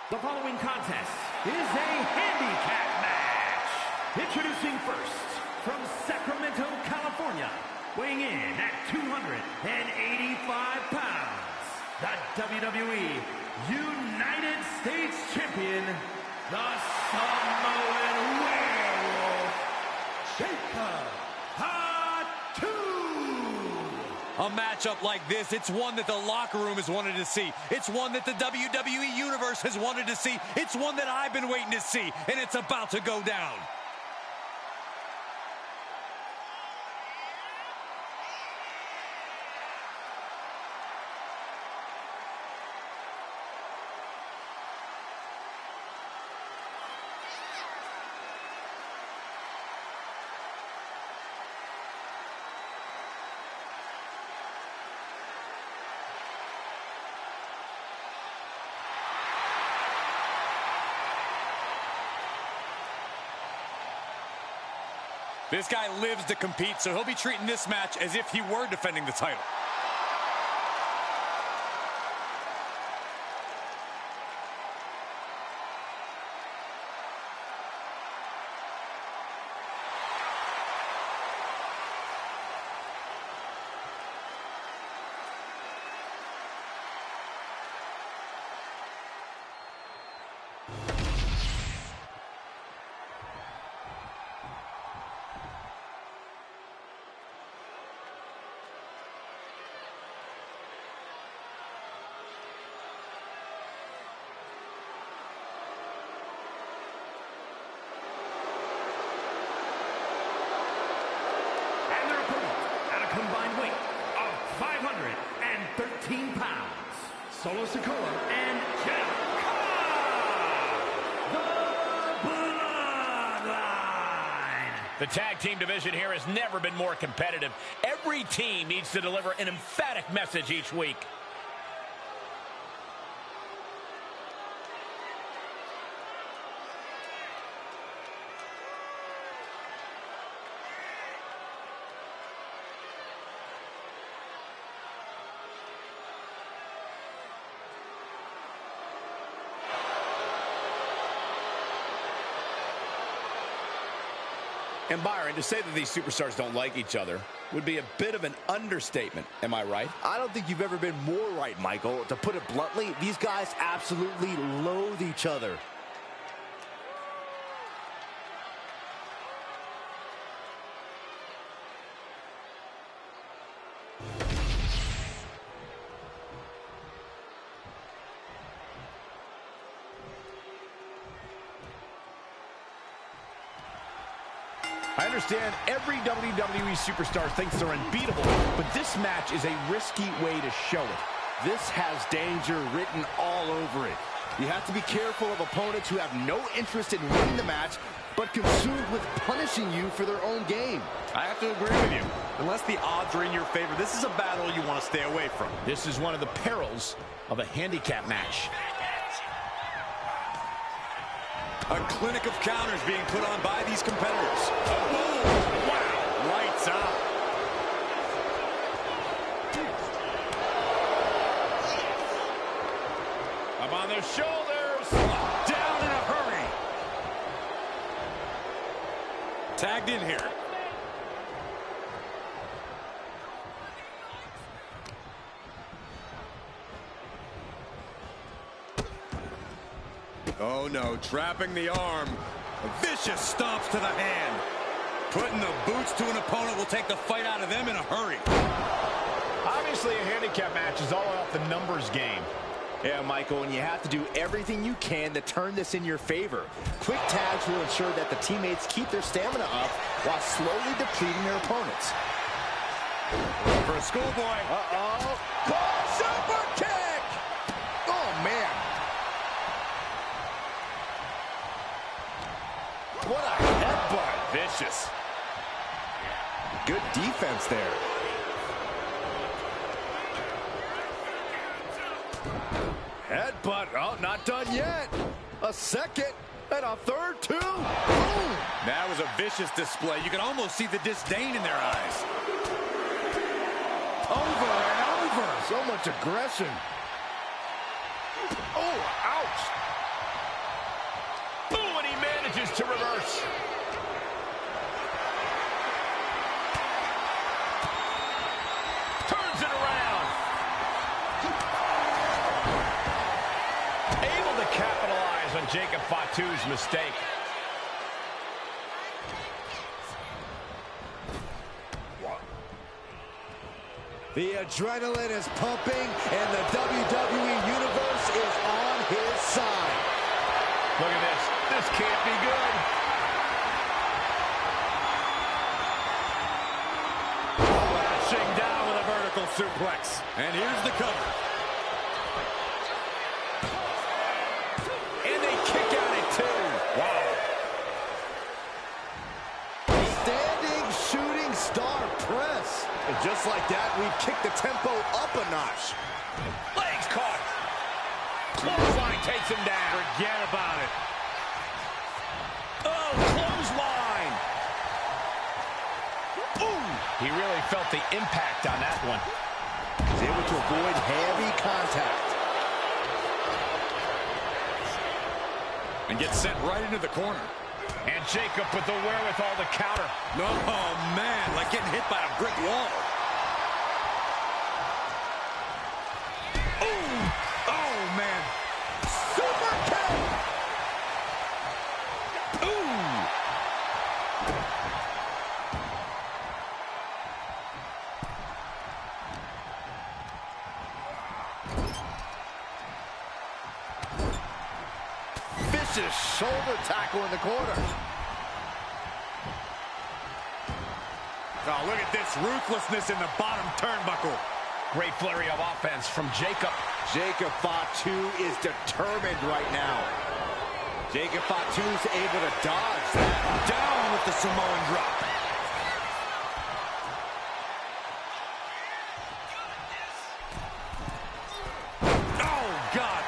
The following contest is a handicap match. Introducing first, from Sacramento, California, weighing in at 285 pounds, the WWE United States Champion, the Samoan Werewolf, Fatu. A matchup like this, it's one that the locker room has wanted to see. It's one that the WWE Universe has wanted to see. It's one that I've been waiting to see, and it's about to go down. This guy lives to compete, so he'll be treating this match as if he were defending the title. Combined weight of 513 pounds, Solo Sikoa and Cena, the Bloodline. The tag team division here has never been more competitive. Every team needs to deliver an emphatic message each week. And Byron, to say that these superstars don't like each other would be a bit of an understatement. Am I right? I don't think you've ever been more right, Michael. To put it bluntly, these guys absolutely loathe each other. I understand every WWE superstar thinks they're unbeatable, but this match is a risky way to show it. This has danger written all over it. You have to be careful of opponents who have no interest in winning the match, but consumed with punishing you for their own game. I have to agree with you. Unless the odds are in your favor, this is a battle you want to stay away from. This is one of the perils of a handicap match. A clinic of counters being put on by these competitors. Oh, whoa. Wow, lights out. Up on their shoulders. Down in a hurry. Tagged in here. Oh no, trapping the arm. Vicious stomps to the hand. Putting the boots to an opponent will take the fight out of them in a hurry. Obviously, a handicap match is all about the numbers game. Yeah, Michael, and you have to do everything you can to turn this in your favor. Quick tags will ensure that the teammates keep their stamina up while slowly depleting their opponents. For a schoolboy. Uh-oh. Oh, super kick! Oh, man. What a headbutt. Vicious. Good defense there. Headbutt. Oh, not done yet. A second and a third, too. Boom. That was a vicious display. You can almost see the disdain in their eyes. Over and over. So much aggression. Oh, ouch. to reverse. Turns it around. Able to capitalize on Jacob Fatu's mistake. The adrenaline is pumping, and the WWE Universe is on his side. Look at this. This can't be good. Crashing down with a vertical suplex. And here's the cover. And they kick out at 2. Wow. Standing shooting star press. And just like that, we kick the tempo up a notch. Legs caught. Clothesline takes him down. Forget about it. Oh, clothesline. Ooh. He really felt the impact on that one. He's able to avoid heavy contact. And gets sent right into the corner. And Jacob with the wherewithal to counter. Oh, man, like getting hit by a brick wall. Ooh. Oh, man. Super kick! Ooh. Vicious shoulder tackle in the corner. Oh, look at this ruthlessness in the bottom turnbuckle. Great flurry of offense from Jacob. Jacob Fatu is determined right now. Jacob Fatu's able to dodge that. Down with the Samoan drop. Oh, God.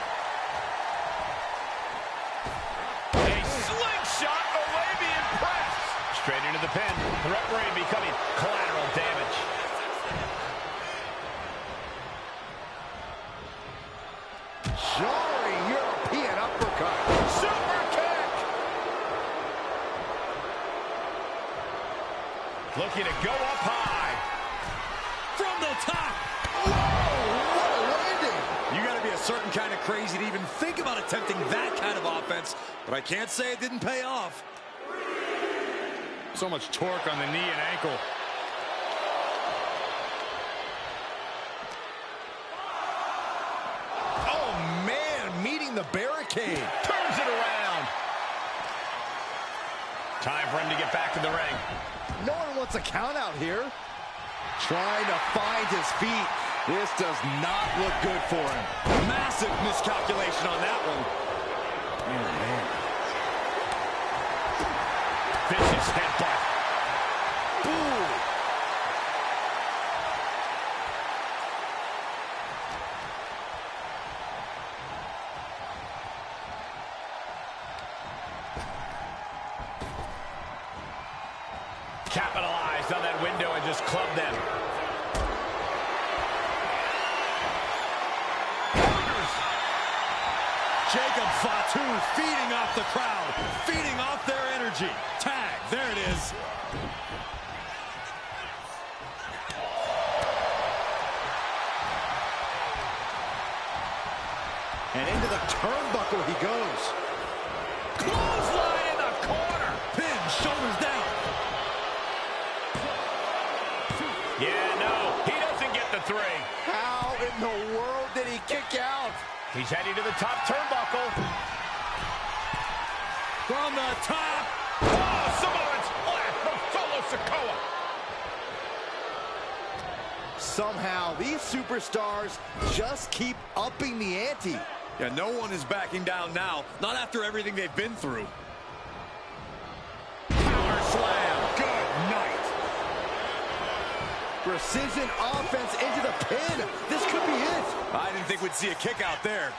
A slingshot Arabian press. Straight into the pin. The referee becoming collateral damage. Jarring European uppercut. Super kick. Looking to go up high. From the top. What a landing. You got to be a certain kind of crazy to even think about attempting that kind of offense, but I can't say it didn't pay off. So much torque on the knee and ankle. Oh, man, meeting the barricade. Turns it around. Time for him to get back to the ring. No one wants a count out here. Trying to find his feet. This does not look good for him. Massive miscalculation on that one. Oh, man. Vicious headbutt. Ooh. Capitalized on that window and just clubbed them. Jacob Fatu feeding off the crowd, feeding off their energy. Tag, there it is. And into the turnbuckle he goes. Clothesline in the corner. Pin, shoulders down. Yeah, no, he doesn't get the 3. How in the world did he kick out? He's heading to the top turnbuckle. From the top. Oh, Samoan splash from Solo Sikoa. Somehow, these superstars just keep upping the ante. Yeah, no one is backing down now. Not after everything they've been through. Power slam. Good night. Precision offense into the pin. This could be it. I didn't think we'd see a kick out there.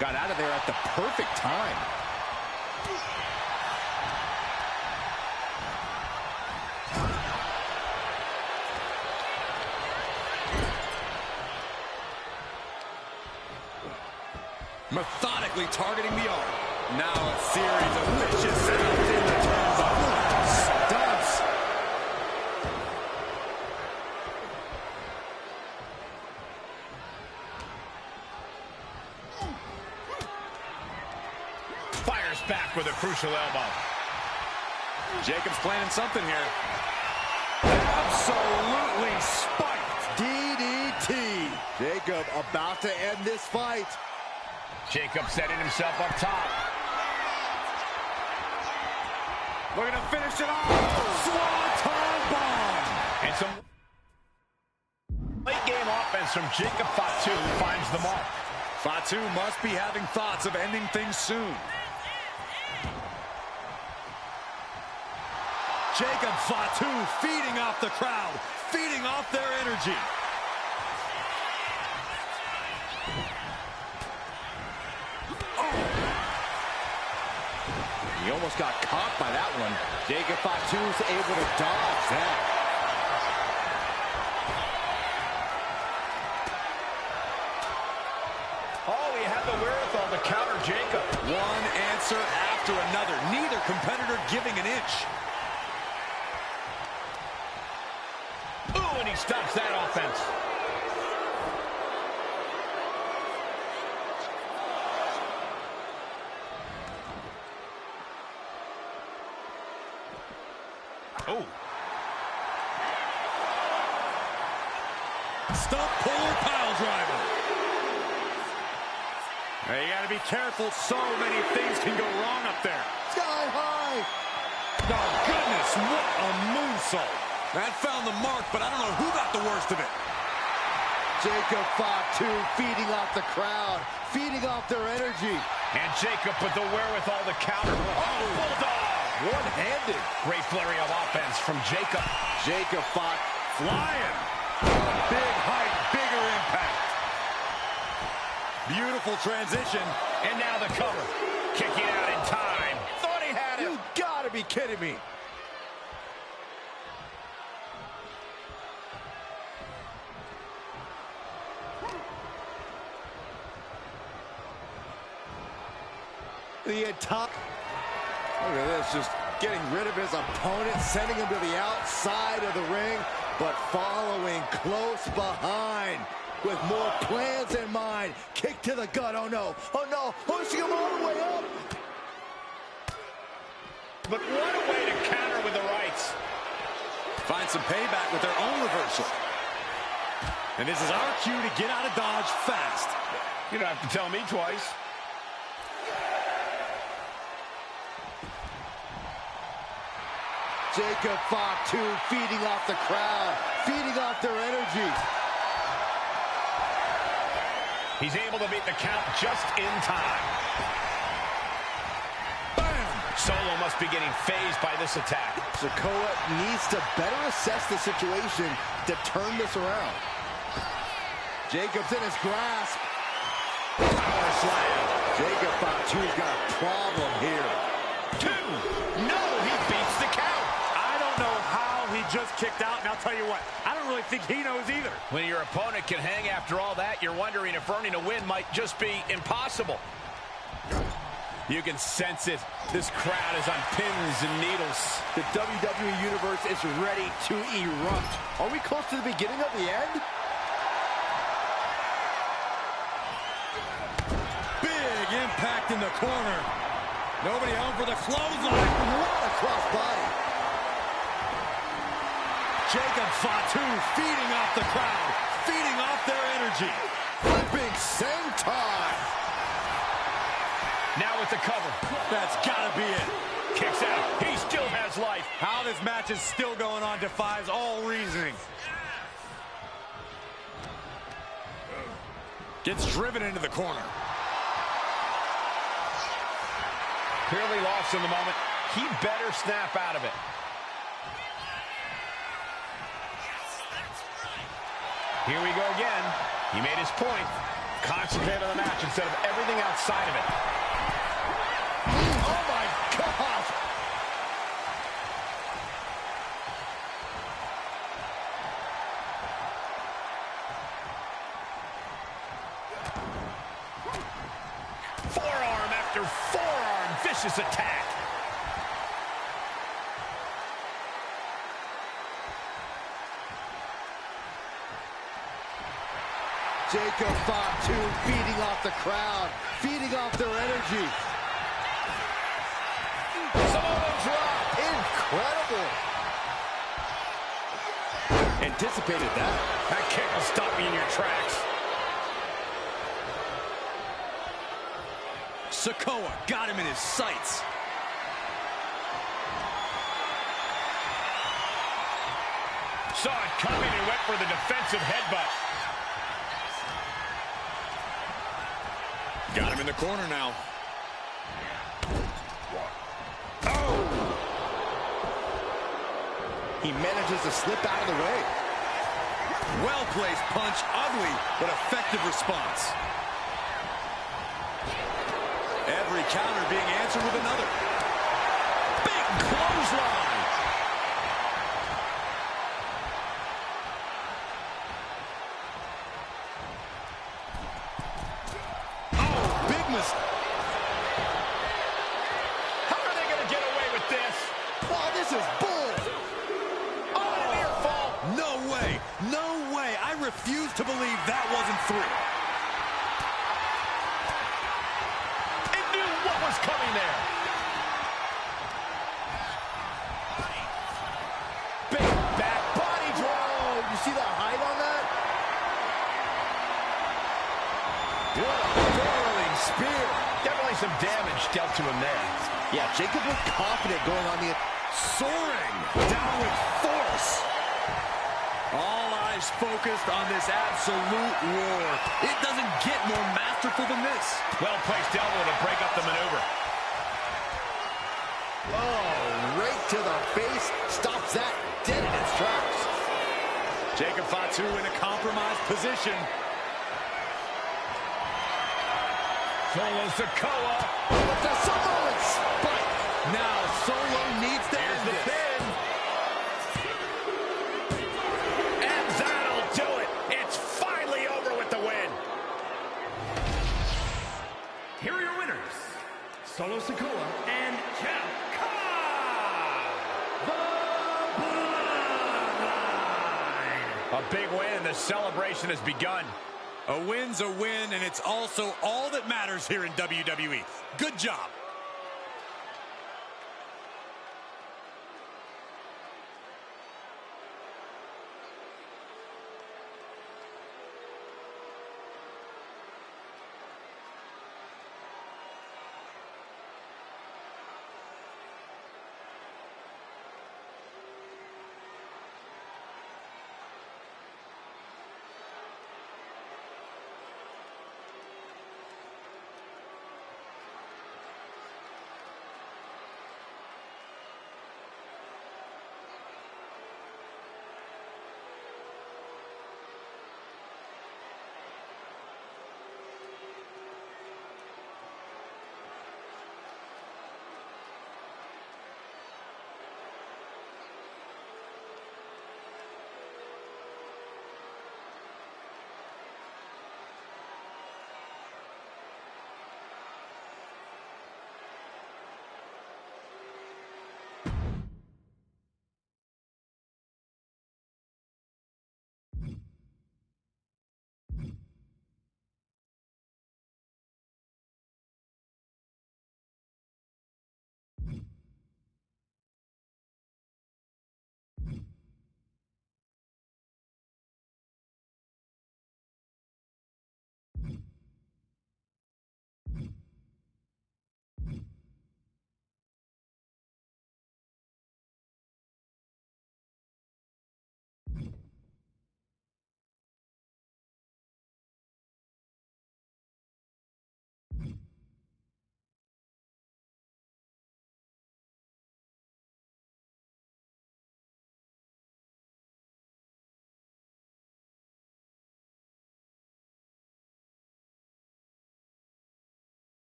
Got out of there at the perfect time. Methodically targeting the arm. Now a series of vicious setups in the turnbuckle. Stunts. Fires back with a crucial elbow. Jacob's planning something here. Absolutely spiked. DDT. Jacob about to end this fight. Jacob setting himself up top. Looking to finish it off. Swanton bomb. And some late game offense from Jacob Fatu finds the mark. Fatu must be having thoughts of ending things soon. Jacob Fatu feeding off the crowd, feeding off their energy. He almost got caught by that one. Jacob Fatu's able to dodge that. Oh, he had the wherewithal to counter Jacob. One answer after another. Neither competitor giving an inch. Ooh, and he stops that offense. Oh. Stump puller pile driver. Now you got to be careful. So many things can go wrong up there. Sky high. Oh, goodness, what a moonsault. That found the mark, but I don't know who got the worst of it. Jacob Fatu feeding off the crowd, feeding off their energy. And Jacob with the wherewithal to counter. Oh, bulldog. One-handed. Great flurry of offense from Jacob. Jacob Fatu Flying. Big height, bigger impact. Beautiful transition. And now the cover. Kicking out in time. Thought he had it. You gotta be kidding me. The top. Look at this, just getting rid of his opponent, sending him to the outside of the ring, but following close behind with more plans in mind. Kick to the gut, oh no, pushing him all the way up. But what a way to counter with the rights. Find some payback with their own reversal. And this is our cue to get out of Dodge fast. You don't have to tell me twice. Jacob Fatu feeding off the crowd, feeding off their energy. He's able to beat the count just in time. Bam! Solo must be getting phased by this attack. Sikoa needs to better assess the situation to turn this around. Jacob's in his grasp. Power slam. Jacob Fatu's got a problem here. 2. No, he beats the count. I don't know how he just kicked out, and I'll tell you what, I don't really think he knows either. When your opponent can hang after all that, you're wondering if earning a win might just be impossible. You can sense it. This crowd is on pins and needles. The WWE Universe is ready to erupt. Are we close to the beginning of the end? Big impact in the corner. Nobody home for the clothesline. What a crossbody. Jacob Fatu feeding off the crowd, feeding off their energy. Flipping senton. Now with the cover. That's gotta be it. Kicks out. He still has life. How this match is still going on defies all reasoning. Gets driven into the corner. Clearly lost in the moment. He better snap out of it. Here we go again. He made his point. Concentrate on the match instead of everything outside of it. Oh my God! Forearm after forearm vicious attack. Jacob Fatu feeding off the crowd, feeding off their energy. Samoa drop, incredible. Anticipated that. That kick will stop you in your tracks. Sikoa got him in his sights. Saw it coming and went for the defensive headbutt. Got him in the corner now. Oh! He manages to slip out of the way. Well-placed punch, ugly, but effective response. Every counter being answered with another. Big clothesline. Oh, big mistake. How are they going to get away with this? Oh, this is bull. Oh, near fall. No way. No way. I refuse to believe that wasn't three. Coming there. Big back body drop. You see the height on that? What a whirling spear. Definitely some damage dealt to him there. Yeah, Jacob was confident going on the soaring down with force. All eyes focused on this absolute war. It doesn't get more masterful than this. Well-placed elbow to break up the maneuver. Oh, right to the face. Stops that dead in its tracks. Jacob Fatu in a compromised position. Solo Sikoa. With the Samoan spike. Now Solo needs to end the this. pin. And that'll do it. It's finally over with the win. Here are your winners, Solo Sikoa and Jeff A big win. The celebration has begun. A win's a win, and it's also all that matters here in WWE. Good job.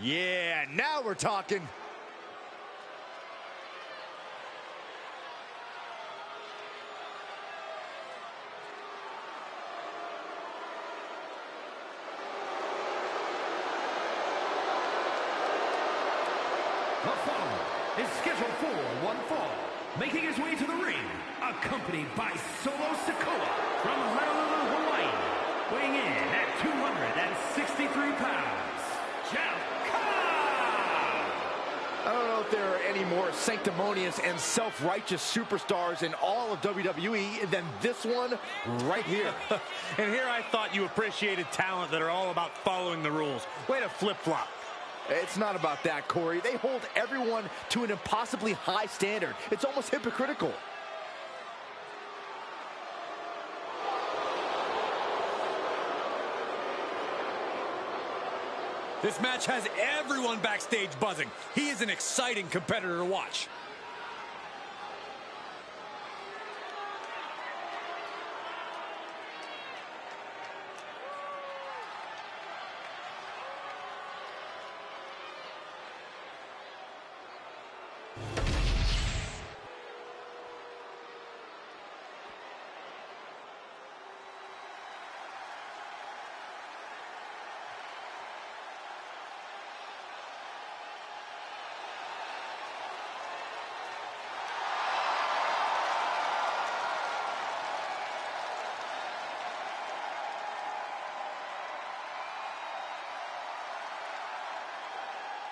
Yeah, now we're talking. The following is scheduled for one fall. Making his way to the ring, accompanied by Sikoa from Honolulu, Hawaii. Weighing in at 263 pounds, I don't know if there are any more sanctimonious and self-righteous superstars in all of WWE than this one right here. And here I thought you appreciated talent that are all about following the rules. Way to flip-flop. It's not about that, Corey. They hold everyone to an impossibly high standard. It's almost hypocritical. This match has everyone backstage buzzing. He is an exciting competitor to watch.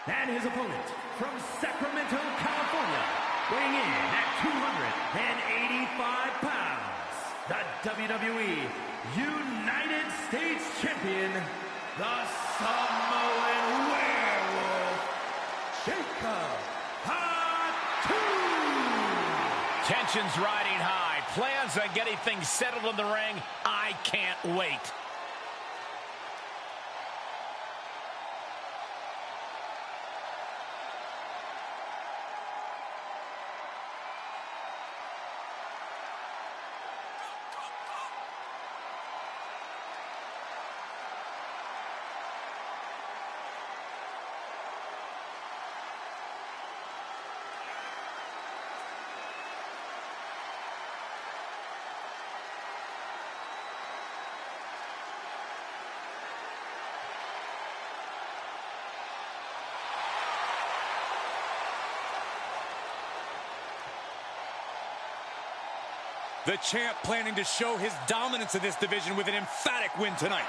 And his opponent from Sacramento, California, weighing in at 285 pounds, the WWE United States Champion, the Samoan Werewolf, Jacob Fatu. Tensions riding high. Plans on getting things settled in the ring. I can't wait. The champ planning to show his dominance in this division with an emphatic win tonight.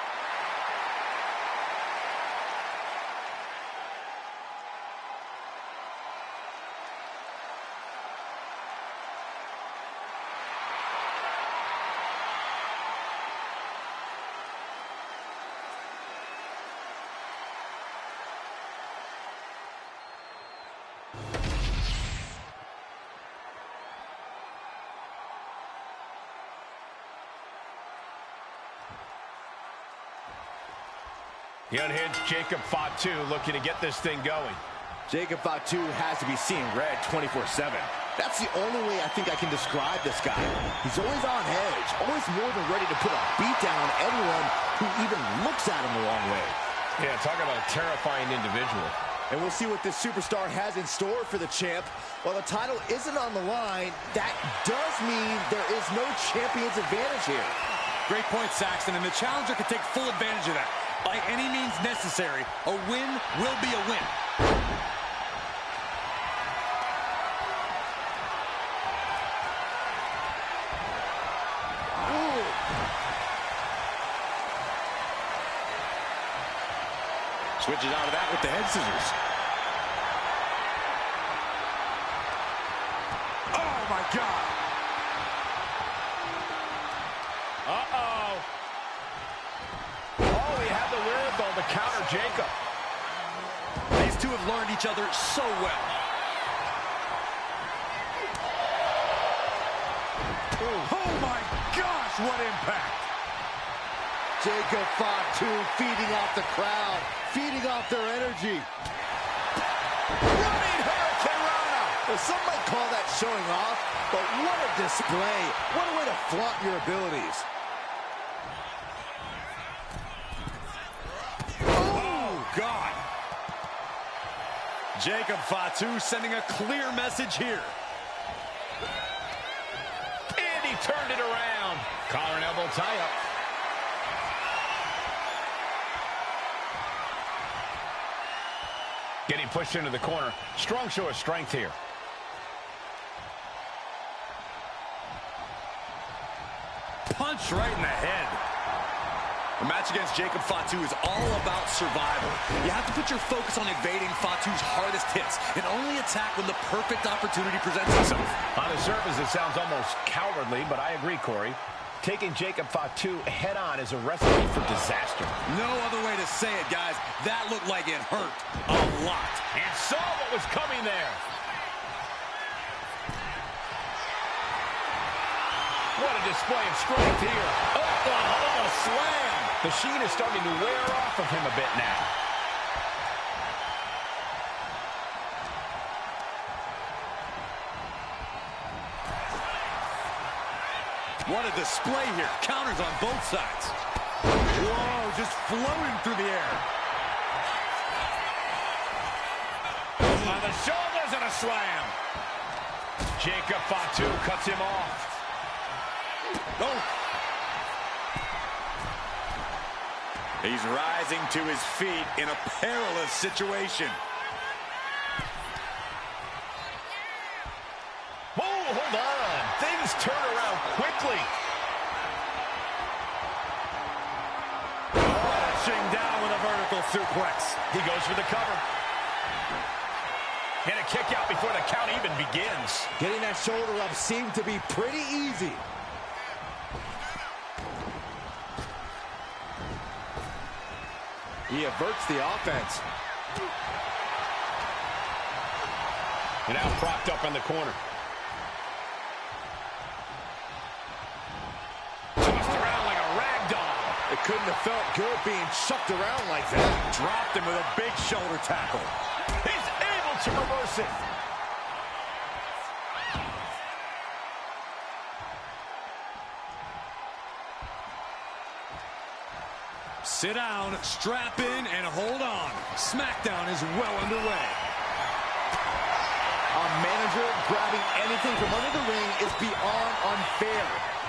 The unhinged Jacob Fatu looking to get this thing going. Jacob Fatu has to be seeing red 24/7. That's the only way I think I can describe this guy. He's always on edge, always more than ready to put a beat down on anyone who even looks at him the wrong way. Yeah, talk about a terrifying individual. And we'll see what this superstar has in store for the champ. While the title isn't on the line, that does mean there is no champion's advantage here. Great point, Saxton, and the challenger can take full advantage of that. By any means necessary, a win will be a win. Ooh. Switches out of that with the head scissors. Oh, my God. Uh-oh. Oh, he had the wherewithal to counter Jacob. These two have learned each other so well. Oh, my gosh, what impact! Jacob Fatu feeding off the crowd, feeding off their energy. Running Hurricane Rana! Well, some might call that showing off, but what a display. What a way to flaunt your abilities. Oh, God. Jacob Fatu sending a clear message here. And he turned it around. Collar and elbow tie-up. Getting pushed into the corner. Strong show of strength here. Punch right in the head. The match against Jacob Fatu is all about survival. You have to put your focus on evading Fatu's hardest hits and only attack when the perfect opportunity presents itself. On the surface, it sounds almost cowardly, but I agree, Corey. Taking Jacob Fatu head-on is a recipe for disaster. No other way to say it, guys. That looked like it hurt a lot. And saw what was coming there. What a display of strength here. Oklahoma slam. The sheen is starting to wear off of him a bit now. What a display here. Counters on both sides. Whoa, just floating through the air. On the shoulders and a slam. Jacob Fatu cuts him off. Oh. He's rising to his feet in a perilous situation. Whoa, hold on. Things turn around quickly. Crashing down with a vertical suplex. He goes for the cover. And a kick out before the count even begins. Getting that shoulder up seemed to be pretty easy. He averts the offense. And now propped up in the corner. Tossed around like a rag doll. It couldn't have felt good being chucked around like that. Dropped him with a big shoulder tackle. He's able to reverse it. Sit down, strap in, and hold on. SmackDown is well underway. A manager grabbing anything from under the ring is beyond unfair.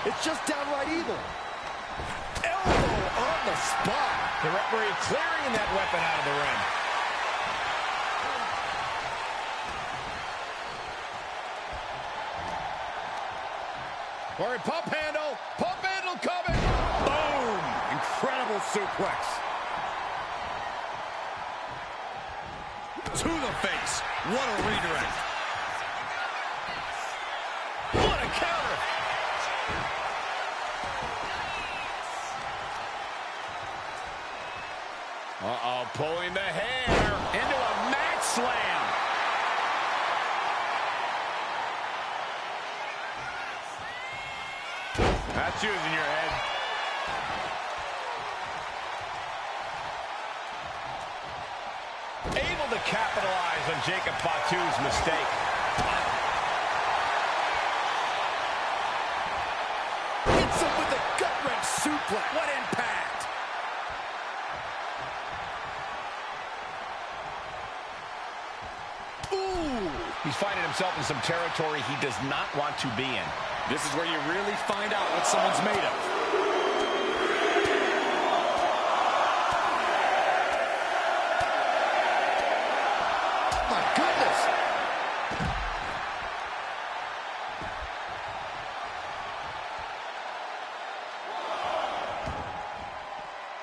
It's just downright evil. Elbow on the spot. The referee clearing that weapon out of the ring. Corey, pump handle coming. Boom! Incredible suplex. To the face. What a redirect. What a counter. Uh-oh, pulling the hair into a mat slam. That's using your head. Able to capitalize on Jacob Fatu's mistake. Hits him with a gut-wrench suplex. What impact! Ooh! He's finding himself in some territory he does not want to be in. This is where you really find out what someone's made of. My goodness!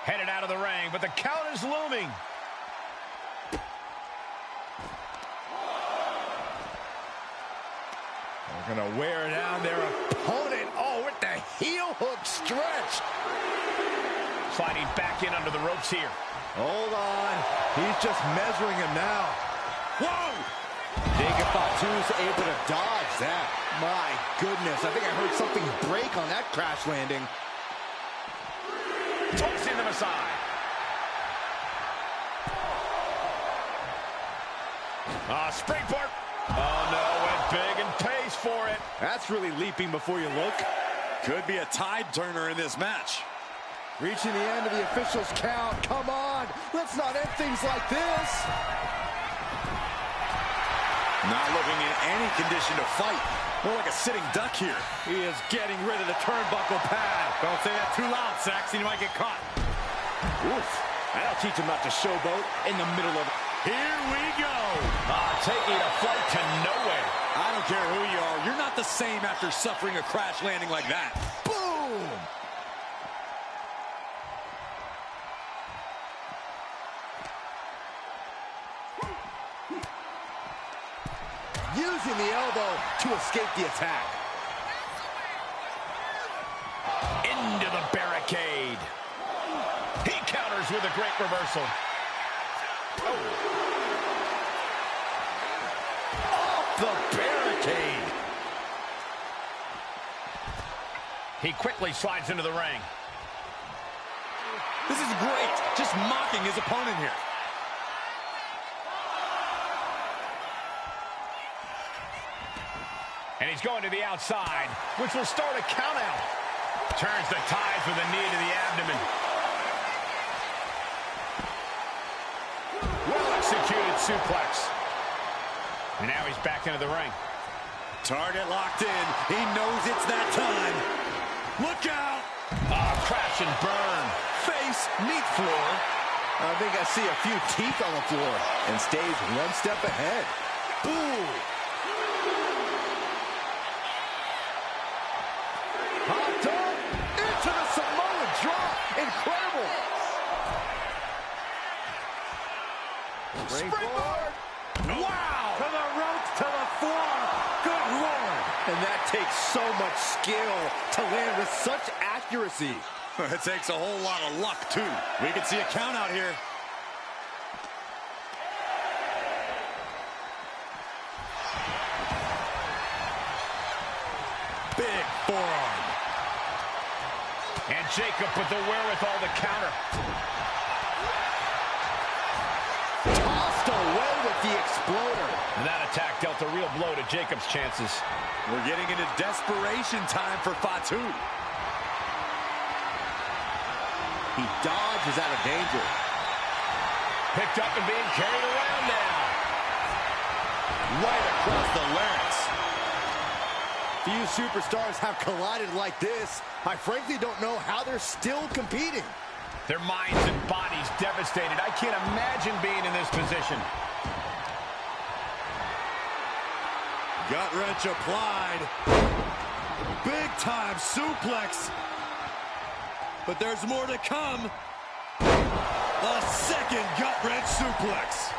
Headed out of the ring, but the count is looming. They're gonna wear down their opponent. Oh, with the heel hook stretch. Sliding back in under the ropes here. Hold on. He's just measuring him now. Whoa! Jacob Fatu's able to dodge that. My goodness, I think I heard something break on that crash landing. Tossing them aside. Springboard. Oh, no, went big and pays for it. That's really leaping before you look. Could be a tide turner in this match. Reaching the end of the officials' count. Come on, let's not end things like this. Not looking in any condition to fight. More like a sitting duck here. He is getting rid of the turnbuckle pad. Don't say that too loud, Saxon. You might get caught. Oof. That'll teach him not to showboat in the middle of it. Here we go. Taking a flight to nowhere. I don't care who you are. You're not the same after suffering a crash landing like that. Boom! Using the elbow to escape the attack. Into the barricade. He counters with a great reversal. Off the barricade. He quickly slides into the ring. This is great. Just mocking his opponent here. And he's going to the outside, which will start a countout. Turns the ties with a knee to the abdomen. Well-executed suplex. And now he's back into the ring. Target locked in. He knows it's that time. Look out! Crash and burn. Face, meat floor. I think I see a few teeth on the floor and stays one step ahead. Boom! Hopped up into the Samoa drop. Incredible. Springboard. Wow! To the ropes, to the floor. Good Lord. And that takes so much skill to land with such accuracy. It takes a whole lot of luck, too. We can see a count out here. Big forearm. And Jacob with the wherewithal to counter. Tossed away with the exploder. And that attack dealt a real blow to Jacob's chances. We're getting into desperation time for Fatu. He dodges out of danger. Picked up and being carried around now. Right across the larynx. Few superstars have collided like this. I frankly don't know how they're still competing. Their minds and bodies devastated. I can't imagine being in this position. Gut wrench applied. Big time suplex. But there's more to come. A second gut wrench suplex.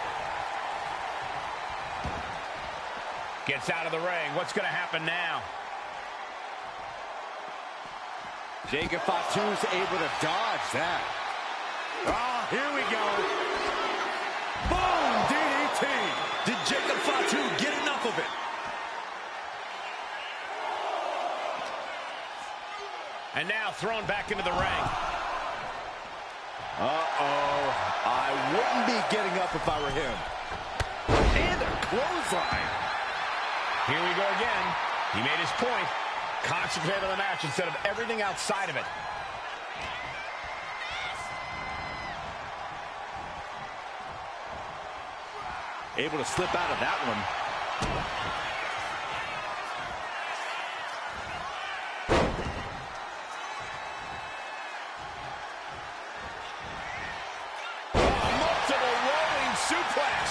Gets out of the ring. What's going to happen now? Jacob Fatu's able to dodge that. Oh, here we go. Boom, DDT. Did Jacob Fatu get enough of it? And now thrown back into the ring. Uh-oh. I wouldn't be getting up if I were him. And a clothesline. Here we go again. He made his point. Concentrate on the match instead of everything outside of it. Able to slip out of that one. Multiple rolling suplex.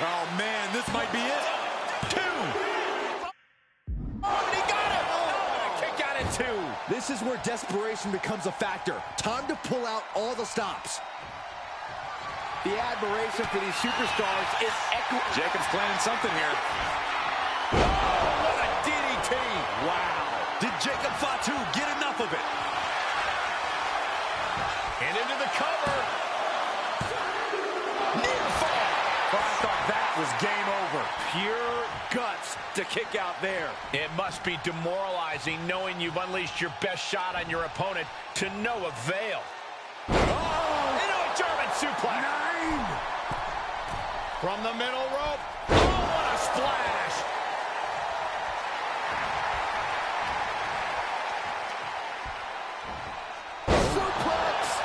Oh, man, this might be it. This is where desperation becomes a factor. Time to pull out all the stops. The admiration for these superstars is echoing. Jacob's planning something here. Oh, what a DDT. Wow. Did Jacob Fatu get enough of it? And into the cover. Near fall. Well, I thought that was game over. Pure guts to kick out there. It must be demoralizing knowing you've unleashed your best shot on your opponent to no avail. Oh! Into a German suplex. 9! From the middle rope. Oh, what a splash! Suplex!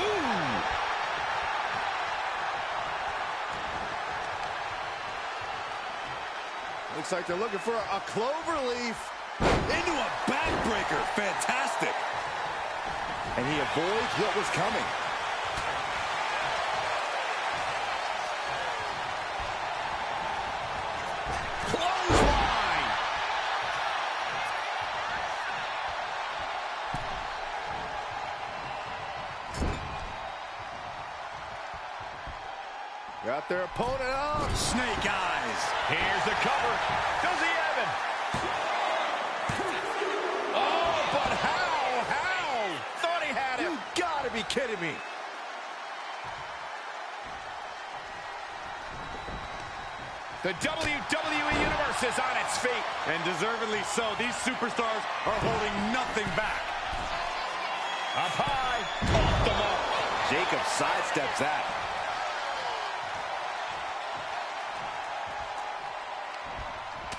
Ooh! Looks like they're looking for a clover leaf. Into a backbreaker. Fantastic. And he avoids what was coming. Clothesline! Got their opponent up. Snake eyes. Here's the cover. Does he have him? Oh, but how? How? Thought he had him. You gotta be kidding me. The WWE Universe is on its feet. And deservedly so. These superstars are holding nothing back. Up high. Off the mark. Jacob sidesteps that.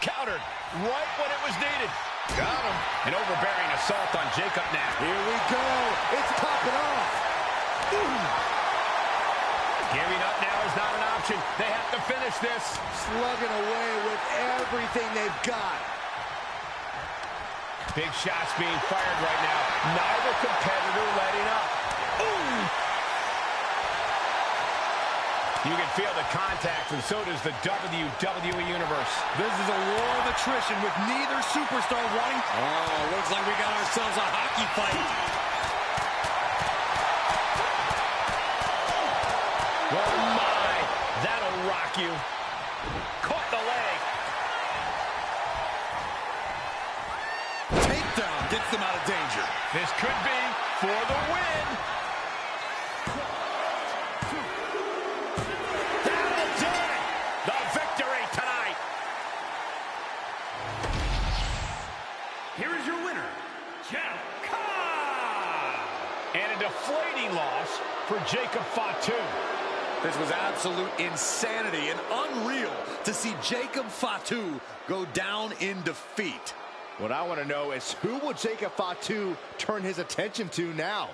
Countered right when it was needed. Got him. An overbearing assault on Jacob now. Here we go. It's popping off. Giving up now is not an option. They have to finish this. Slugging away with everything they've got. Big shots being fired right now. Neither competitor letting up. Ooh! You can feel the contact, and so does the WWE Universe. This is a war of attrition with neither superstar wanting... Oh, looks like we got ourselves a hockey fight. Oh, my. That'll rock you. Caught the leg. Takedown gets them out of danger. This could be for the win. That'll do it. The victory tonight. Here is your winner, Jacob. And a deflating loss for Jacob Fatu. This was absolute insanity and unreal to see Jacob Fatu go down in defeat. What I want to know is who will Jacob Fatu turn his attention to now?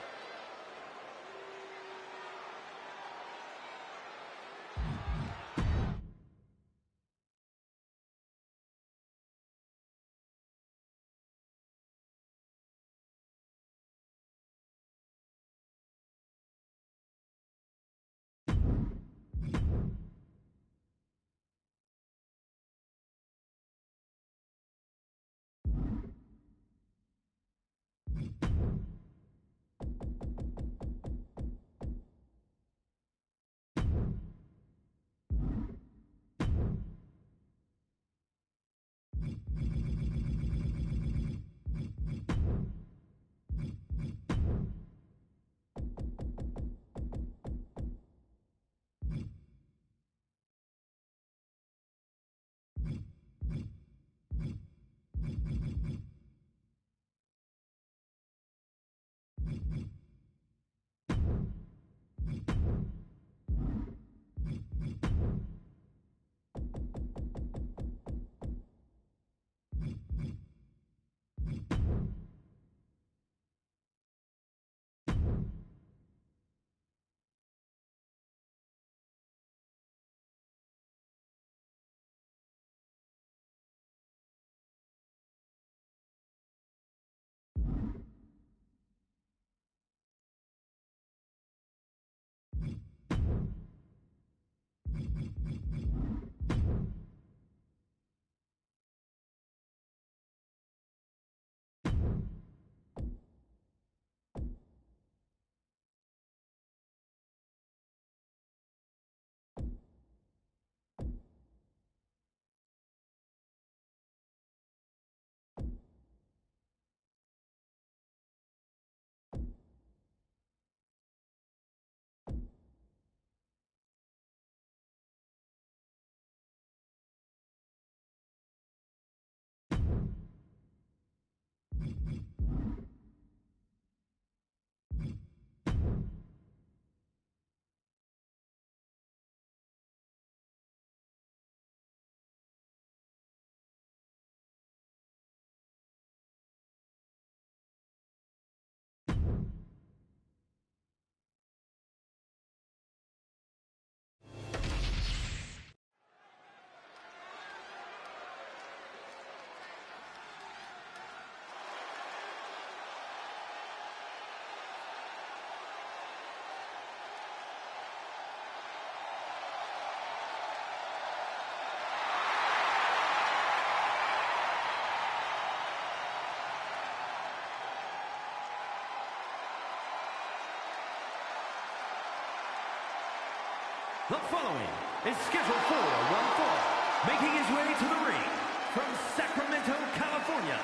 The following is scheduled for one fall, making his way to the ring from Sacramento, California,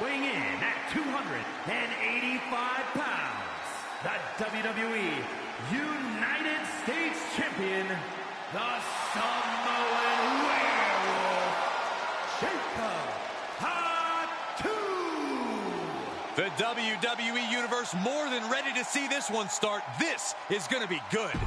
weighing in at 285 pounds, the WWE United States Champion, the Samoan Werewolf, Jacob Fatu. The WWE Universe more than ready to see this one start. This is going to be good.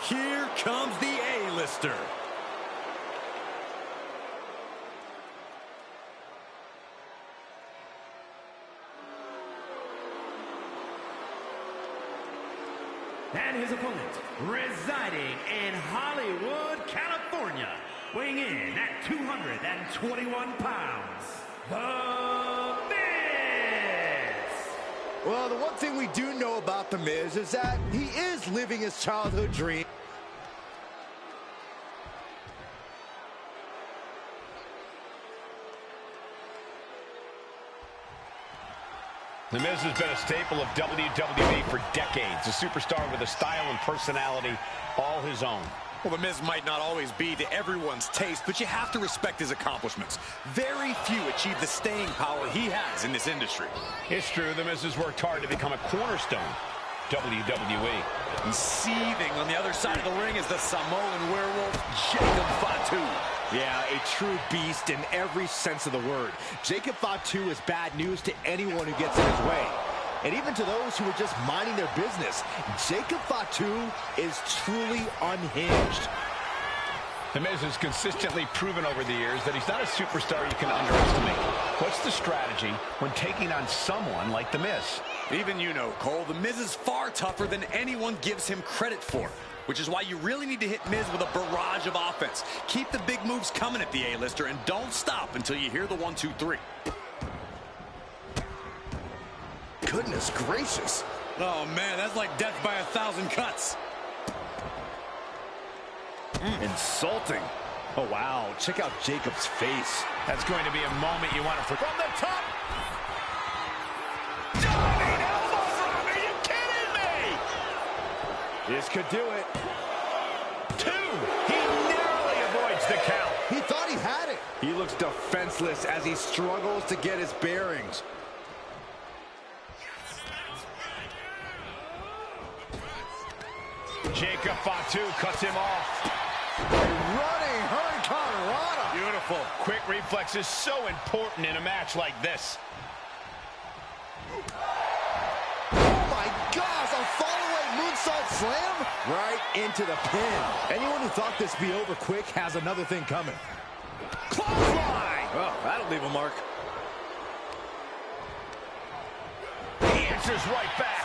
Here comes the A-lister. And his opponent, residing in Hollywood, California, weighing in at 221 pounds, The Miz! Well, the one thing we do know about The Miz is that he is living his childhood dream. The Miz has been a staple of WWE for decades. A superstar with a style and personality all his own. Well, The Miz might not always be to everyone's taste, but you have to respect his accomplishments. Very few achieve the staying power he has in this industry. It's true, The Miz has worked hard to become a cornerstone WWE. And seething on the other side of the ring is the Samoan Werewolf, Jacob Fatu. Yeah, a true beast in every sense of the word. Jacob Fatu is bad news to anyone who gets in his way. And even to those who are just minding their business, Jacob Fatu is truly unhinged. The Miz has consistently proven over the years that he's not a superstar you can underestimate. What's the strategy when taking on someone like The Miz? Even you know, Cole, The Miz is far tougher than anyone gives him credit for, which is why you really need to hit Miz with a barrage of offense. Keep the big moves coming at the A-lister, and don't stop until you hear the 1, 2, 3. Goodness gracious. Oh, man, that's like death by 1,000 cuts. Insulting. Oh, wow. Check out Jacob's face. That's going to be a moment you want to forget. From the top. Diving elbow drop. Are you kidding me? This could do it. 2. He narrowly avoids the count. He thought he had it. He looks defenseless as he struggles to get his bearings. Jacob Fatu cuts him off. Running Hurricane Rana. Beautiful. Quick reflexes so important in a match like this. Oh my gosh, a follow-away moonsault slam right into the pin. Anyone who thought this would be over quick has another thing coming. Clothesline. Oh, that'll leave a mark. He answers right back.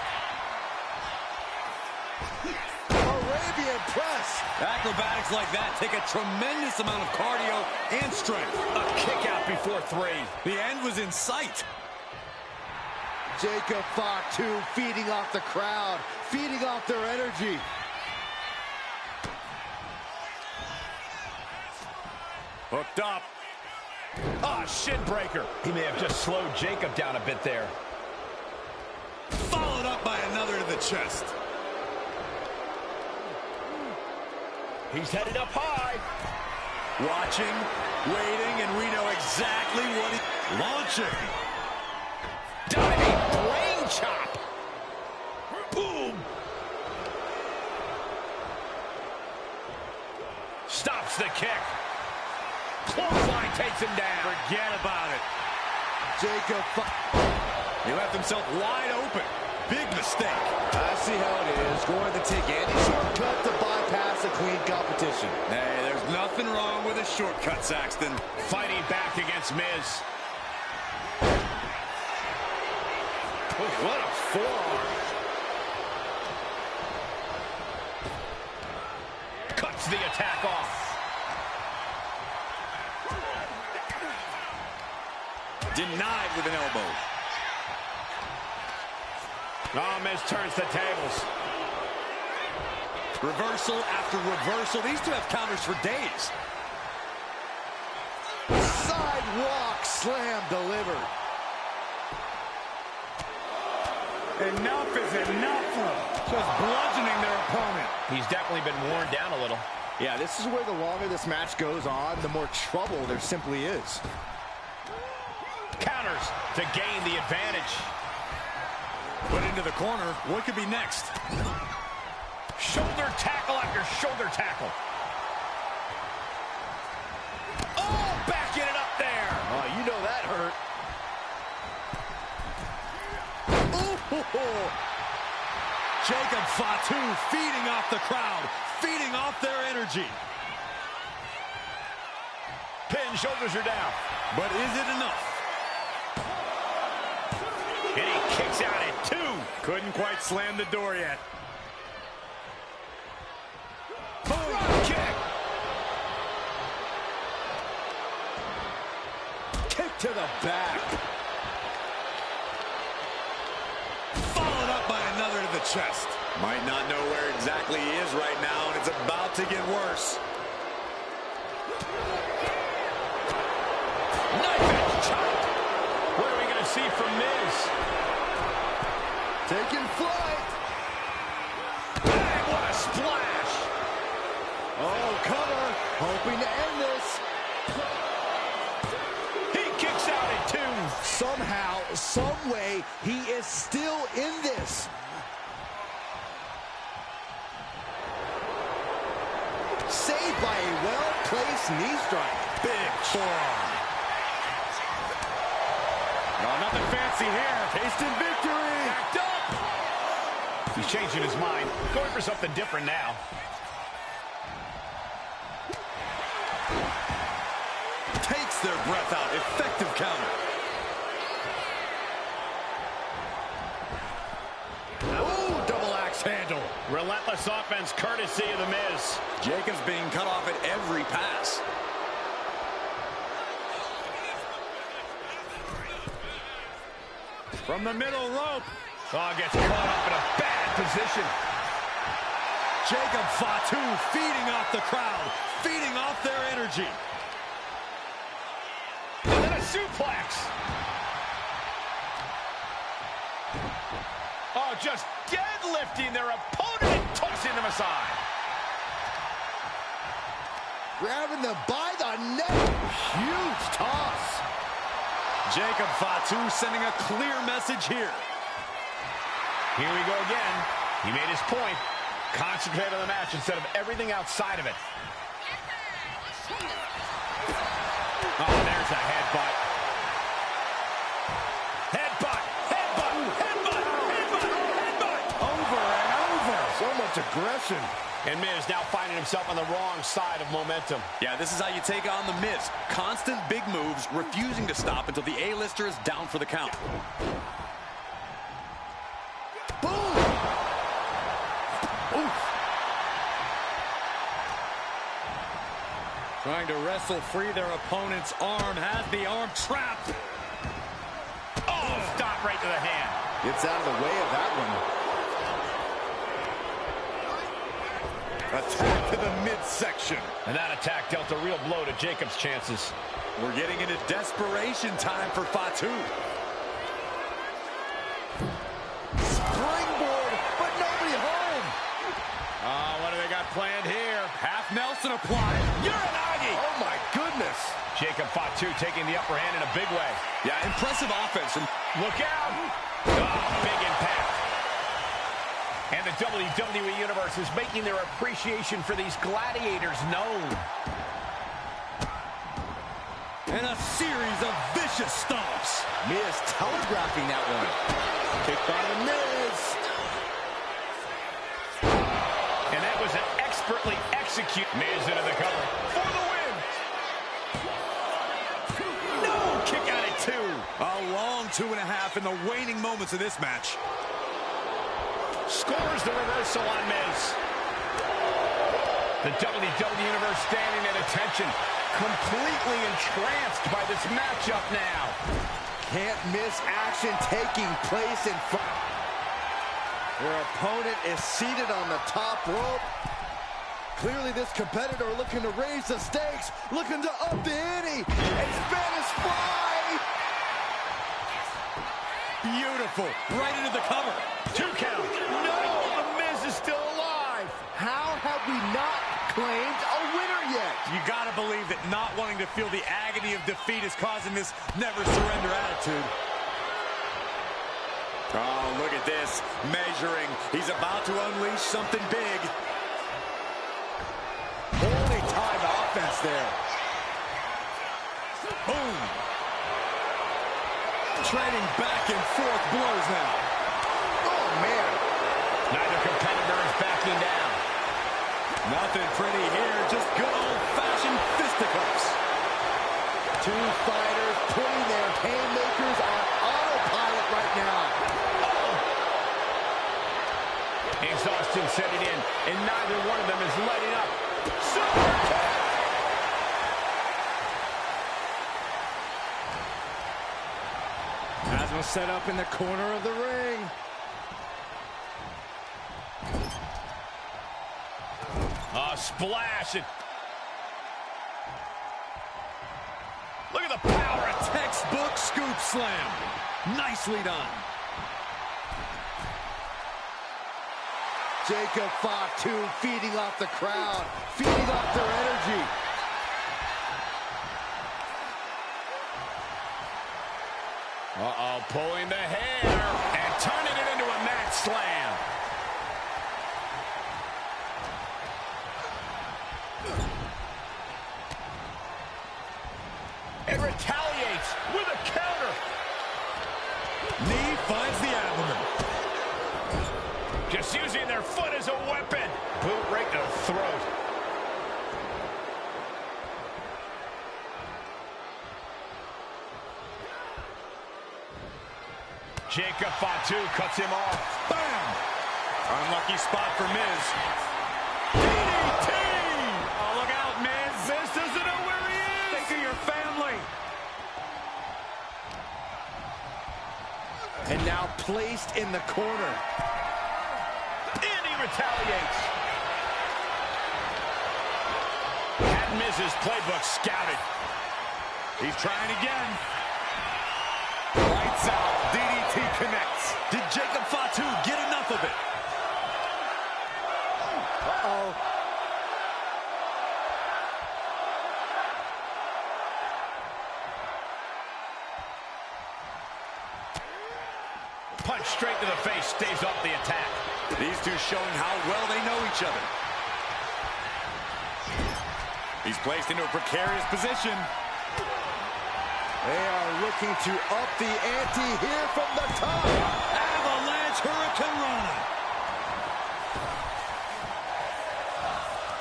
Arabian press. Acrobatics like that take a tremendous amount of cardio and strength. A kick out before 3. The end was in sight. Jacob Fatu feeding off the crowd, feeding off their energy. Hooked up. Ah, shin breaker. He may have just slowed Jacob down a bit there. Followed up by another to the chest. He's headed up high. Watching, waiting, and we know exactly what he... Launching. Diving brain chop. Boom. Stops the kick. Clothesline takes him down. Forget about it. Jacob He left himself wide open. Big mistake. I see how it is. Going to take any shortcut to bypass a clean competition. Hey, there's nothing wrong with a shortcut, Saxton. Fighting back against Miz. What a forearm. Cuts the attack off. Denied with an elbow. Oh, Miz turns the tables. Reversal after reversal. These two have counters for days. Sidewalk slam delivered. Enough is enough. Just bludgeoning their opponent. He's definitely been worn down a little. Yeah, this is where the longer this match goes on, the more trouble there simply is. Counters to gain the advantage. Put into the corner. What could be next? Shoulder tackle after shoulder tackle. Oh, backing it up there. Oh, you know that hurt. Ooh. Jacob Fatu feeding off the crowd, feeding off their energy. Pin, shoulders are down. But is it enough? And he kicks out at 2. Couldn't quite slam the door yet. Boom, kick. Kick to the back. Followed up by another to the chest. Might not know where exactly he is right now, and it's about to get worse. Knife edge chop. What are we going to see from Miz? Taking flight. Bang, what a splash. Oh, cover. Hoping to end this. He kicks out at 2. Somehow, some way, he is still in this. Saved by a well-placed knee strike. Big forearm. No, nothing fancy here. Tasting victory. Backed up. He's changing his mind. Going for something different now. Takes their breath out. Effective counter. Ooh, double axe handle. Relentless offense courtesy of The Miz. Jacob's being cut off at every pass. From the middle rope. Oh, gets caught up in a bad position. Jacob Fatu feeding off the crowd, feeding off their energy. And then a suplex. Oh, just deadlifting their opponent and tossing them aside. Grabbing them by the neck. Huge toss. Jacob Fatu sending a clear message here. Here we go again. He made his point. Concentrate on the match instead of everything outside of it. Oh, there's a headbutt. Headbutt, headbutt, headbutt, headbutt, headbutt. Over and over. So much aggression. And Miz now finding himself on the wrong side of momentum. Yeah, this is how you take on The Miz. Constant big moves, refusing to stop until the A-lister is down for the count. Boom. Oof. Trying to wrestle free their opponent's arm. Has the arm trapped. Oh, stop right to the hand. Gets out of the way of that one. Attack to the midsection. And that attack dealt a real blow to Jacob's chances. We're getting into desperation time for Fatu. Springboard, but nobody home. What do they got planned here? Half Nelson applied. Uranagi. Oh, my goodness. Jacob Fatu taking the upper hand in a big way. Yeah, impressive offense from... Look out. Oh, big impact. And the WWE Universe is making their appreciation for these gladiators known. And a series of vicious stomps. Miz telegraphing that one. Kick by the Miz. And that was an expertly executed. Miz into the cover for the win. No, kick out at 2. A long 2.5 in the waning moments of this match. Scores the reversal on Miz. The WWE Universe standing at attention, completely entranced by this matchup now. Can't miss action taking place in front. Their opponent is seated on the top rope. Clearly this competitor looking to raise the stakes, looking to up the ante. A Spanish fly! Beautiful. Right into the cover. 2 count. No, The Miz is still alive. How have we not claimed a winner yet? You gotta believe that not wanting to feel the agony of defeat is causing this never surrender attitude. Oh, look at this. Measuring. He's about to unleash something big. Holy time offense there. Boom. Trading back and forth blows now. Oh, man. Neither competitor is backing down. Nothing pretty here, just good old-fashioned fisticuffs. Two fighters putting their haymakers on autopilot right now. Exhaustion setting in, and neither one of them is letting up. Super kick! Has him set up in the corner of the ring. A splash. Look at the power. A textbook scoop slam. Nicely done. Jacob Fatu feeding off the crowd, feeding off their energy. Uh-oh, pulling the hair and turning it into a mat slam. And retaliates with a counter. Knee finds the abdomen. Just using their foot as a weapon. Boot right to the throat. Jacob Fatu cuts him off. Bam! Unlucky spot for Miz. DDT! Oh, look out, Miz. Miz doesn't know where he is. Think of your family. And now placed in the corner. And he retaliates. Had Miz's playbook scouted. He's trying again. Lights out. DDT connects. Did Jacob Fatu get enough of it? Uh-oh. Punch straight to the face, staves off the attack. These two showing how well they know each other. He's placed into a precarious position. They are looking to up the ante here from the top. Avalanche Hurricanrana.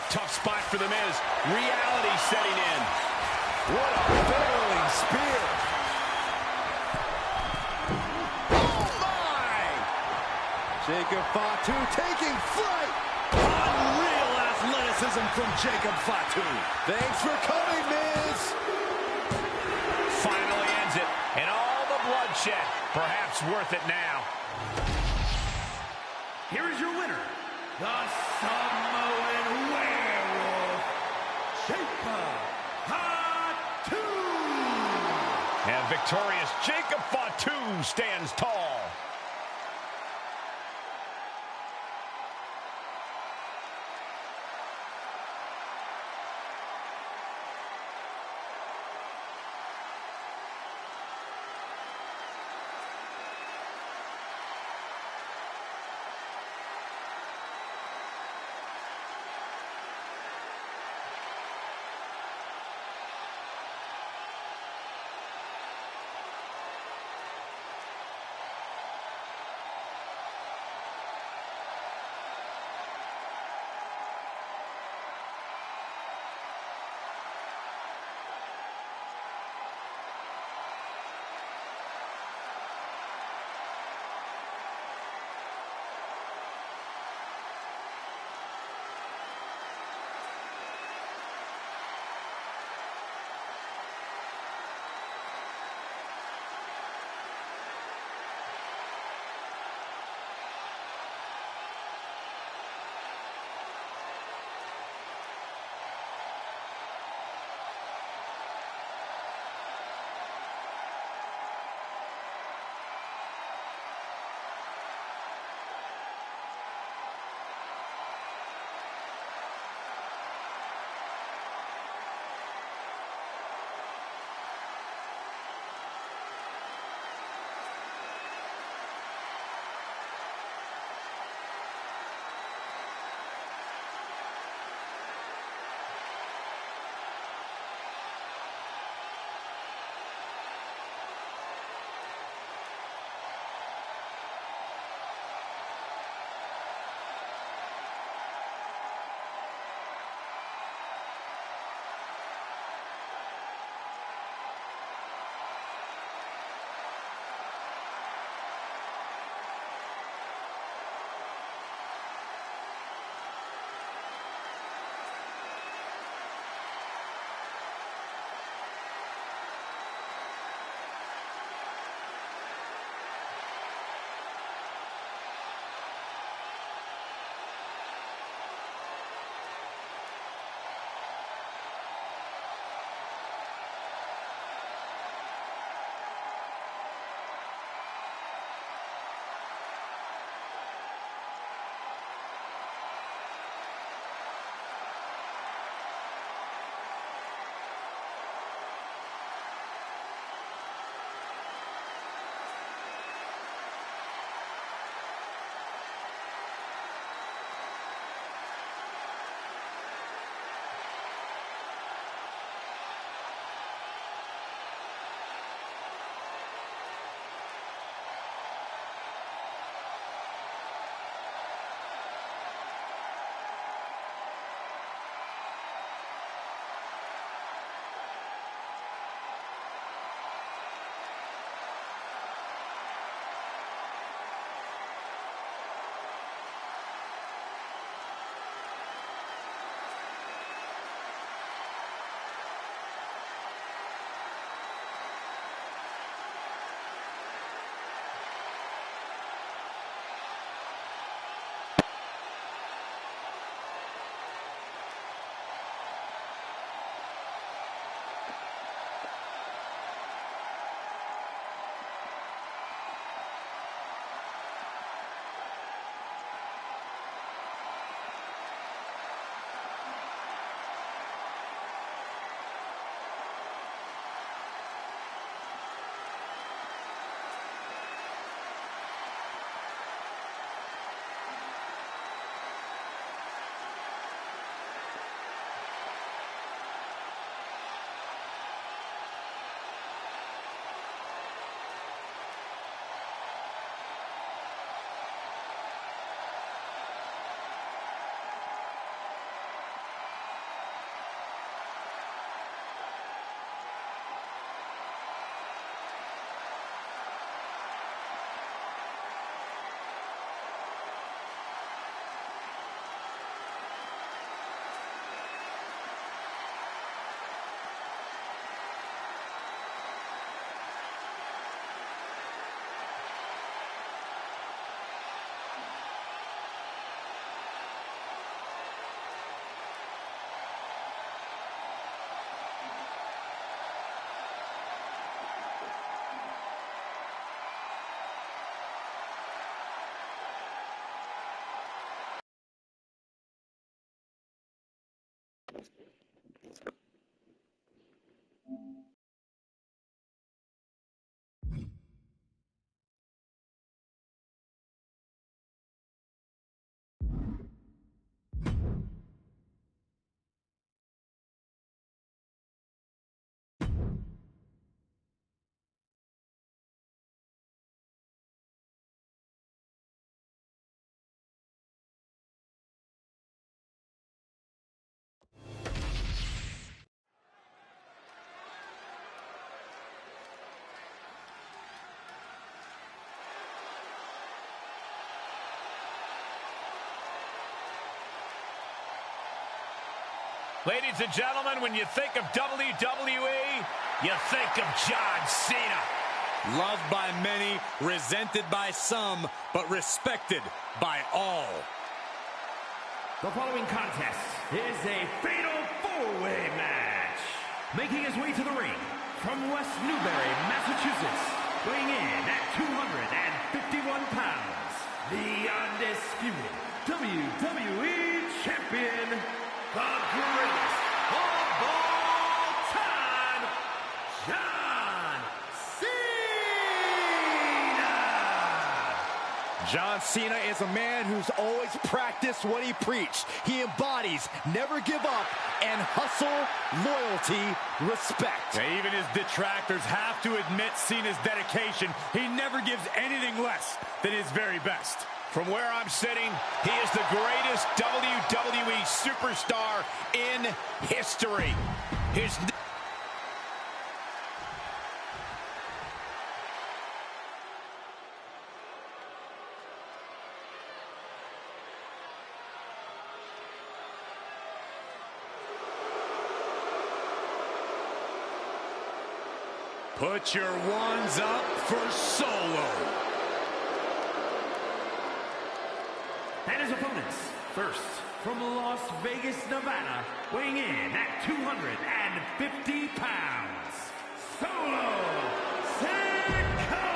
Tough spot for the Miz. Reality setting in. What a barreling spear. Oh, my! Jacob Fatu taking flight. Unreal athleticism from Jacob Fatu. Thanks for coming, Miz. Finally ends it. And all the bloodshed. Perhaps worth it now. Here is your winner, the Samoan Werewolf, Jacob Fatu. And victorious Jacob Fatu stands tall. Ladies and gentlemen, when you think of WWE, you think of John Cena. Loved by many, resented by some, but respected by all. The following contest is a fatal four-way match. Making his way to the ring from West Newbury, Massachusetts, weighing in at 251 pounds, the undisputed WWE Champion, the greatest of all time, John Cena! John Cena is a man who's always practiced what he preached. He embodies never give up and hustle, loyalty, respect. Yeah, even his detractors have to admit Cena's dedication. He never gives anything less than his very best. From where I'm sitting, he is the greatest WWE superstar in history. Put your ones up for Solo. And his opponents, first from Las Vegas, Nevada, weighing in at 250 pounds, Solo Sikoa!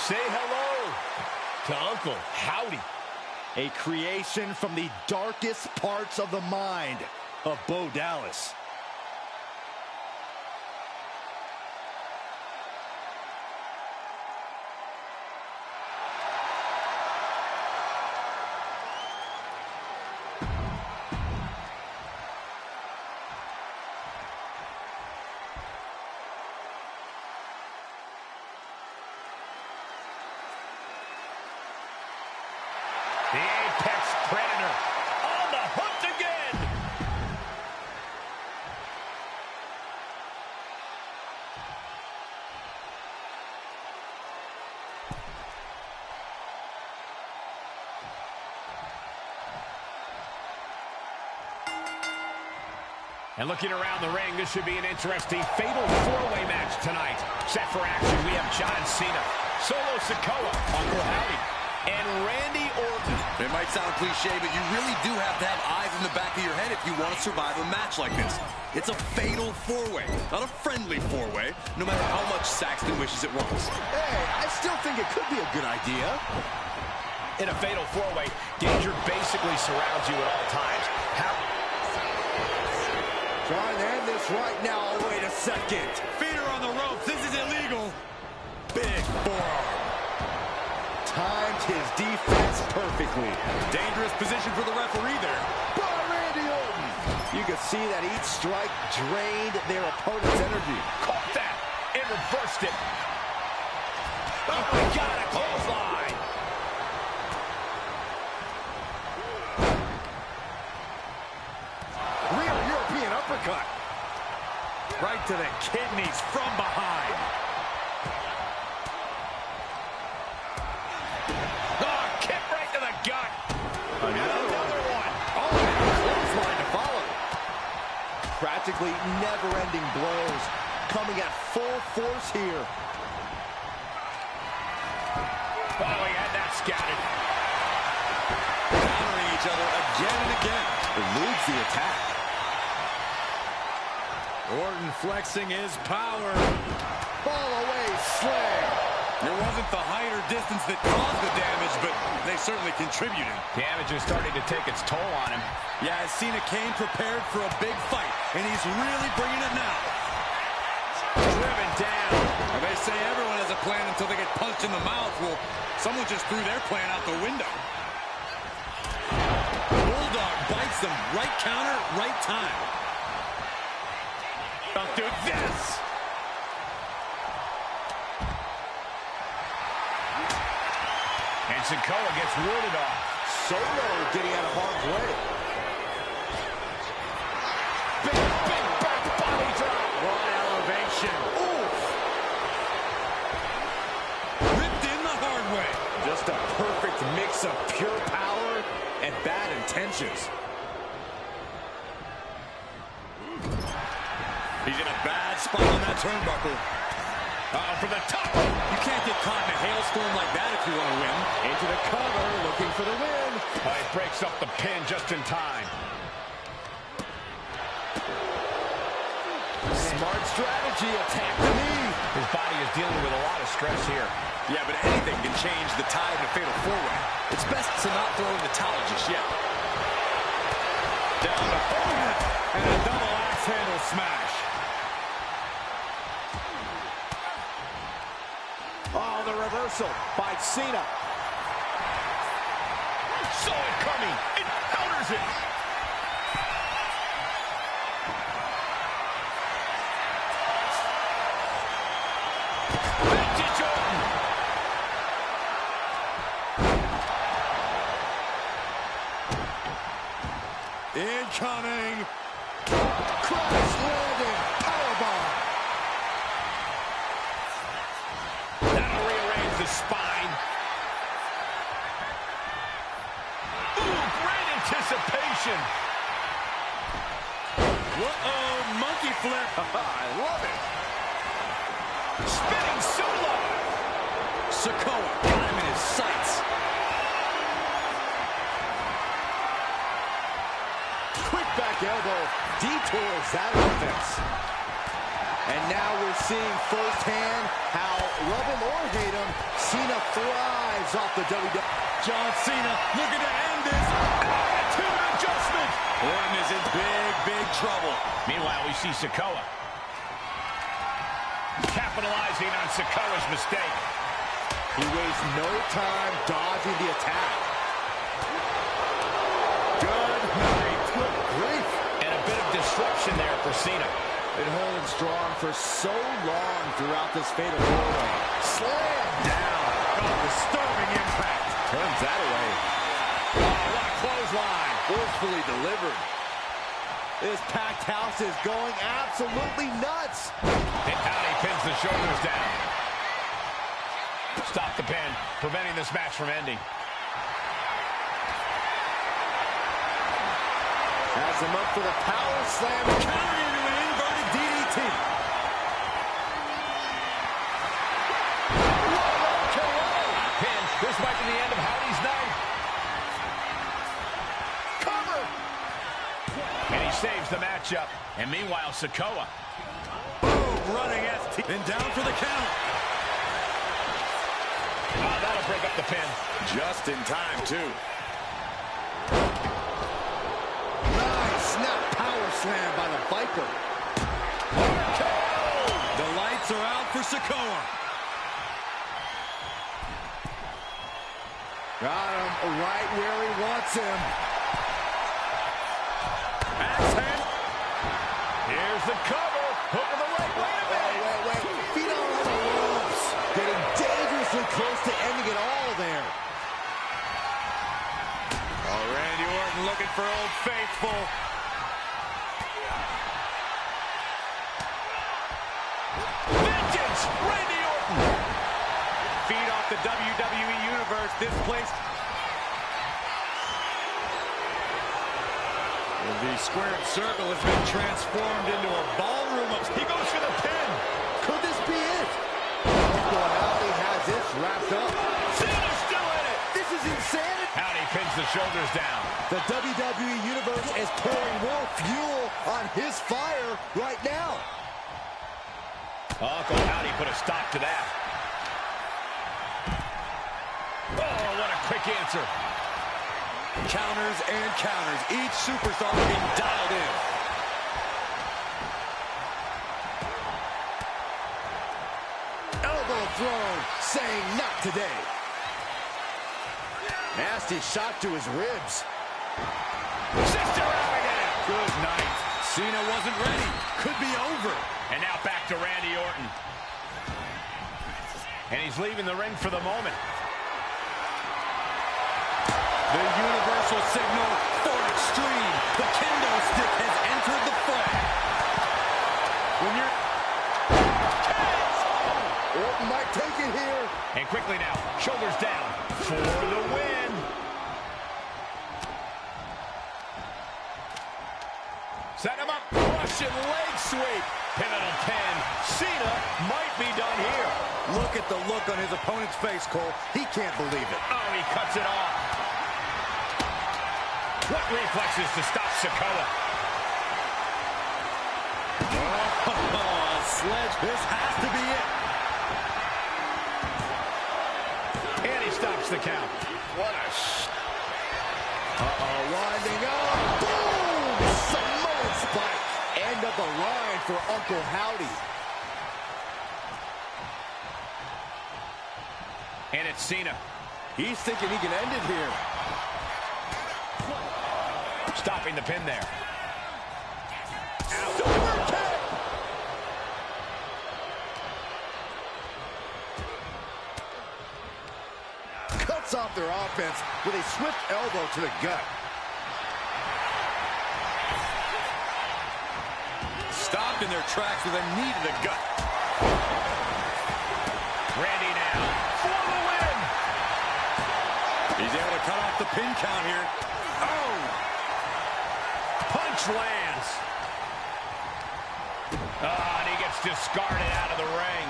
Say hello to Uncle Howdy. A creation from the darkest parts of the mind of Bo Dallas. The Apex Predator on the hunt again. And looking around the ring, this should be an interesting fatal four-way match tonight. Set for action, we have John Cena, Solo Sikoa, Uncle Howdy, and Randy Orton. It might sound cliche, but you really do have to have eyes in the back of your head if you want to survive a match like this. It's a fatal four-way, not a friendly four-way, no matter how much Saxton wishes it was. Hey, I still think it could be a good idea. In a fatal four-way, danger basically surrounds you at all times. Trying to end this right now. Oh, wait a second. Feet are on the ropes. This is illegal. Big forearm. Timed his defense perfectly. Dangerous position for the referee there. By Randy Orton. You can see that each strike drained their opponent's energy. Caught that and reversed it. Oh, my God, a clothesline. Real European uppercut. Right to the kidneys from behind. Oh, kick right to the gut. Another one. Oh, and a clothesline to follow. Practically never-ending blows coming at full force here. Oh, he had that scouted. Countering each other again and again. Eludes the attack. Orton flexing his power. Fall away slam. It wasn't the height or distance that caused the damage, but they certainly contributed. Damage is starting to take its toll on him. Yeah, Cena came prepared for a big fight, and he's really bringing it now. Driven down. And they say everyone has a plan until they get punched in the mouth. Well, someone just threw their plan out the window. Bulldog bites them. Right counter, right time. Don't do this. And Sikoa gets warded off. Solo getting out of harm's way. Big back body drop. What elevation. Oof. Ripped in the hard way. Just a perfect mix of pure power and bad intentions. He's in a bad spot on that turnbuckle. For the top. You can't get caught in a hailstorm like that if you want to win. Into the cover, looking for the win. He breaks up the pin just in time. Smart strategy, attack the knee. His body is dealing with a lot of stress here. Yeah, but anything can change the tide in a fatal four-way. It's best to not throw in the towel just yet. Down the opponent. And a double axe handle smash. Oh, the reversal by Cena. Saw it coming. It counters it. Vintage Orton. Incoming. Crash landing. Powerbomb. That'll rearrange the spine. Ooh, great anticipation. Uh-oh, monkey flip. I love it. Spinning solo. Sikoa got him in his sights. Quick back elbow detours that offense. And now we're seeing firsthand how, love him or hate him, Cena thrives off the WWE. John Cena looking to end this. Attitude adjustment. Orton is in big trouble. Meanwhile, we see Sikoa capitalizing on Sikoa's mistake. He wastes no time dodging the attack. Good night. Good grief. And a bit of disruption there for Cena. Been holding strong for so long throughout this fatal four-way. Slam down. Oh, disturbing impact. Turns that away. Oh, what a clothesline. Forcefully delivered. This packed house is going absolutely nuts. And Howdy pins the shoulders down. Stop the pin, preventing this match from ending. Has him up for the power slam. Counter into an inverted DDT. Pin. This might be the end of Howdy's night. Cover. And he saves the matchup. And meanwhile, Sikoa. Boom, running ST. And down for the count. Oh, that'll break up the pin. Just in time, too. Nice snap power slam by the Viper. The lights are out for Sikoa. Got him right where he wants him. Axe hand. Here's the cover. Hook of the leg. Wait. Feet on the ropes. Getting dangerously close to ending it all there. Oh, Randy Orton looking for Old Faithful. Vintage Randy Orton. Feed off the WWE Universe. This place. The squared circle has been transformed into a ballroom. He goes for the pin. Could this be it? Howdy has this wrapped up. Cena's still in it. This is insanity. Howdy pins the shoulders down. The WWE Universe is pouring more fuel on his fire right now. Uncle Howdy put a stop to that. quick answer. Counters and counters. Each superstar being dialed in. Elbow thrown, saying not today. Nasty shot to his ribs. Sister out again. Good night. Cena wasn't ready. Could be over. And now back to Randy Orton. And he's leaving the ring for the moment. The universal signal for extreme. The kendo stick has entered the fray. When you're... Orton might take it here. And quickly now, shoulders down for the win. Set him up. Russian leg sweep. Pivotal pin. Cena might be done here. Look at the look on his opponent's face, Cole. He can't believe it. Oh, he cuts it off. What reflexes to stop Sikoa? Oh, a sledge. This has to be it. And he stops the count. What a Winding up. Boom! Samoan spike. End of the line for Uncle Howdy. And it's Cena. He's thinking he can end it here. Stopping the pin there. Super kick! Cuts off their offense with a swift elbow to the gut. Stopped in their tracks with a knee to the gut. Randy now for the win. He's able to cut off the pin count here. Oh! Punch lands. And he gets discarded out of the ring.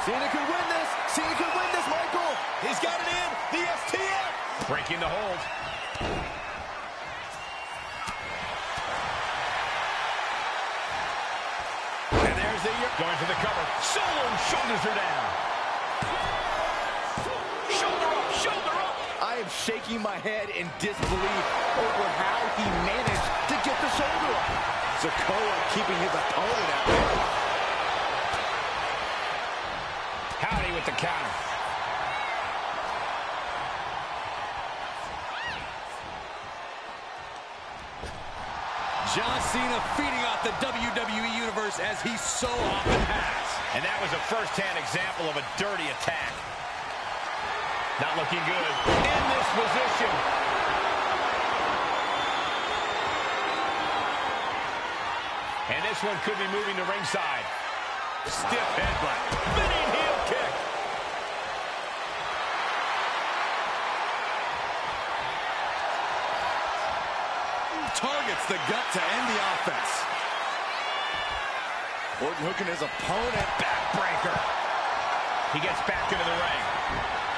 Cena could win this. Cena could win this, Michael. He's got it in. The STF. Breaking the hold. And there's the going for the cover. Solo shoulders her down. Shoulder up, shoulder up. I am shaking my head in disbelief over how he managed to get the shoulder up. Sikoa keeping his opponent out there. Howdy with the counter. John Cena feeding off the WWE Universe as he so often has. And that was a first-hand example of a dirty attack. Not looking good in this position. And this one could be moving to ringside. Stiff headbutt. Spinning heel kick. Targets the gut to end the offense. Orton hooking his opponent. Backbreaker. He gets back into the ring.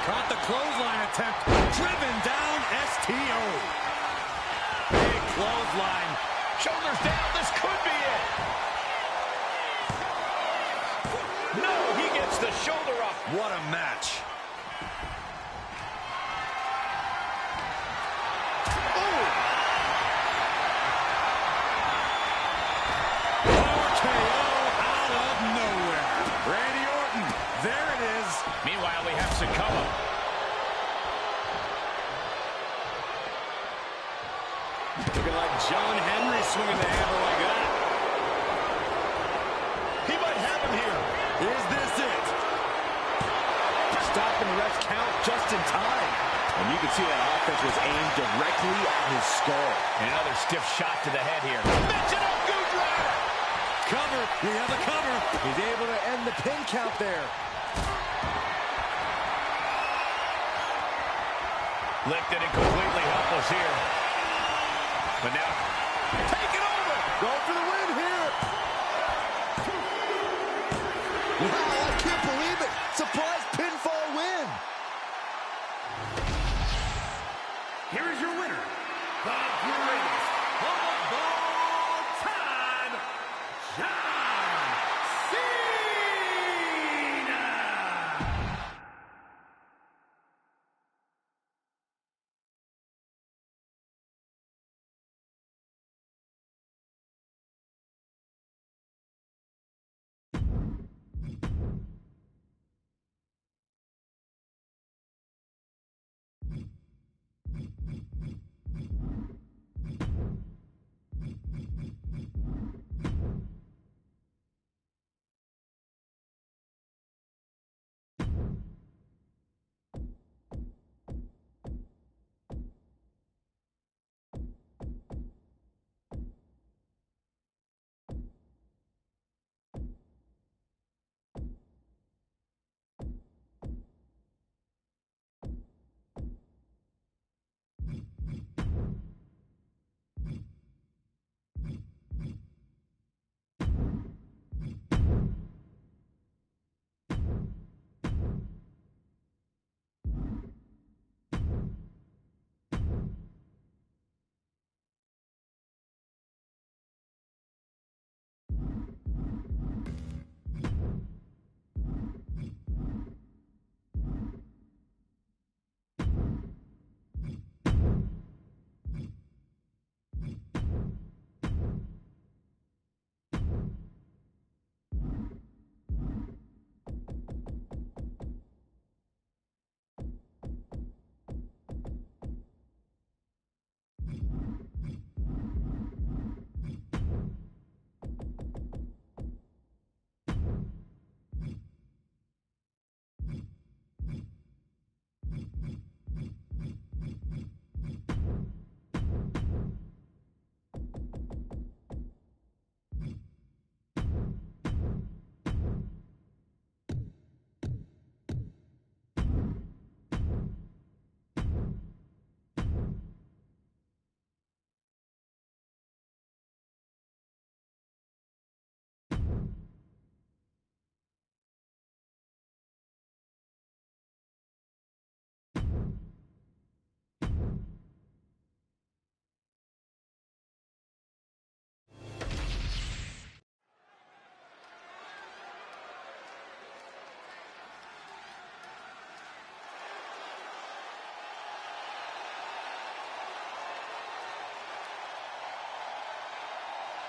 Caught the clothesline attempt. Driven down STO. Big clothesline. Shoulders down. This could be it. No, he gets the shoulder up. What a match. Meanwhile, we have Sikoa. Looking like John Henry swinging the hammer like that. He might have him here. Is this it? Stopping the ref's count just in time. And you can see that offense was aimed directly at his skull. And another stiff shot to the head here. Mental Goose Rider. Cover. We have a cover. He's able to end the pin count there. Lifted and completely helpless here. But now, take it over. Go for the win here. Wow, I can't believe it. Surprise pinfall win. Here is your winner, the greatest of all time, John Cena.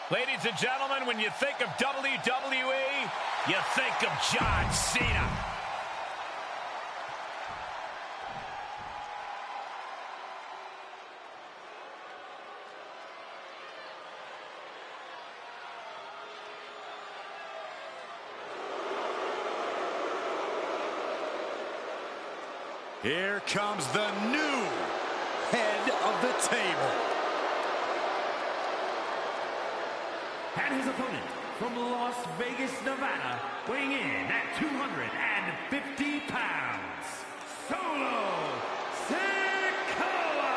Ladies and gentlemen, when you think of WWE, you think of John Cena. Here comes the new head of the table. And his opponent from Las Vegas, Nevada, weighing in at 250 pounds, Solo Sikoa!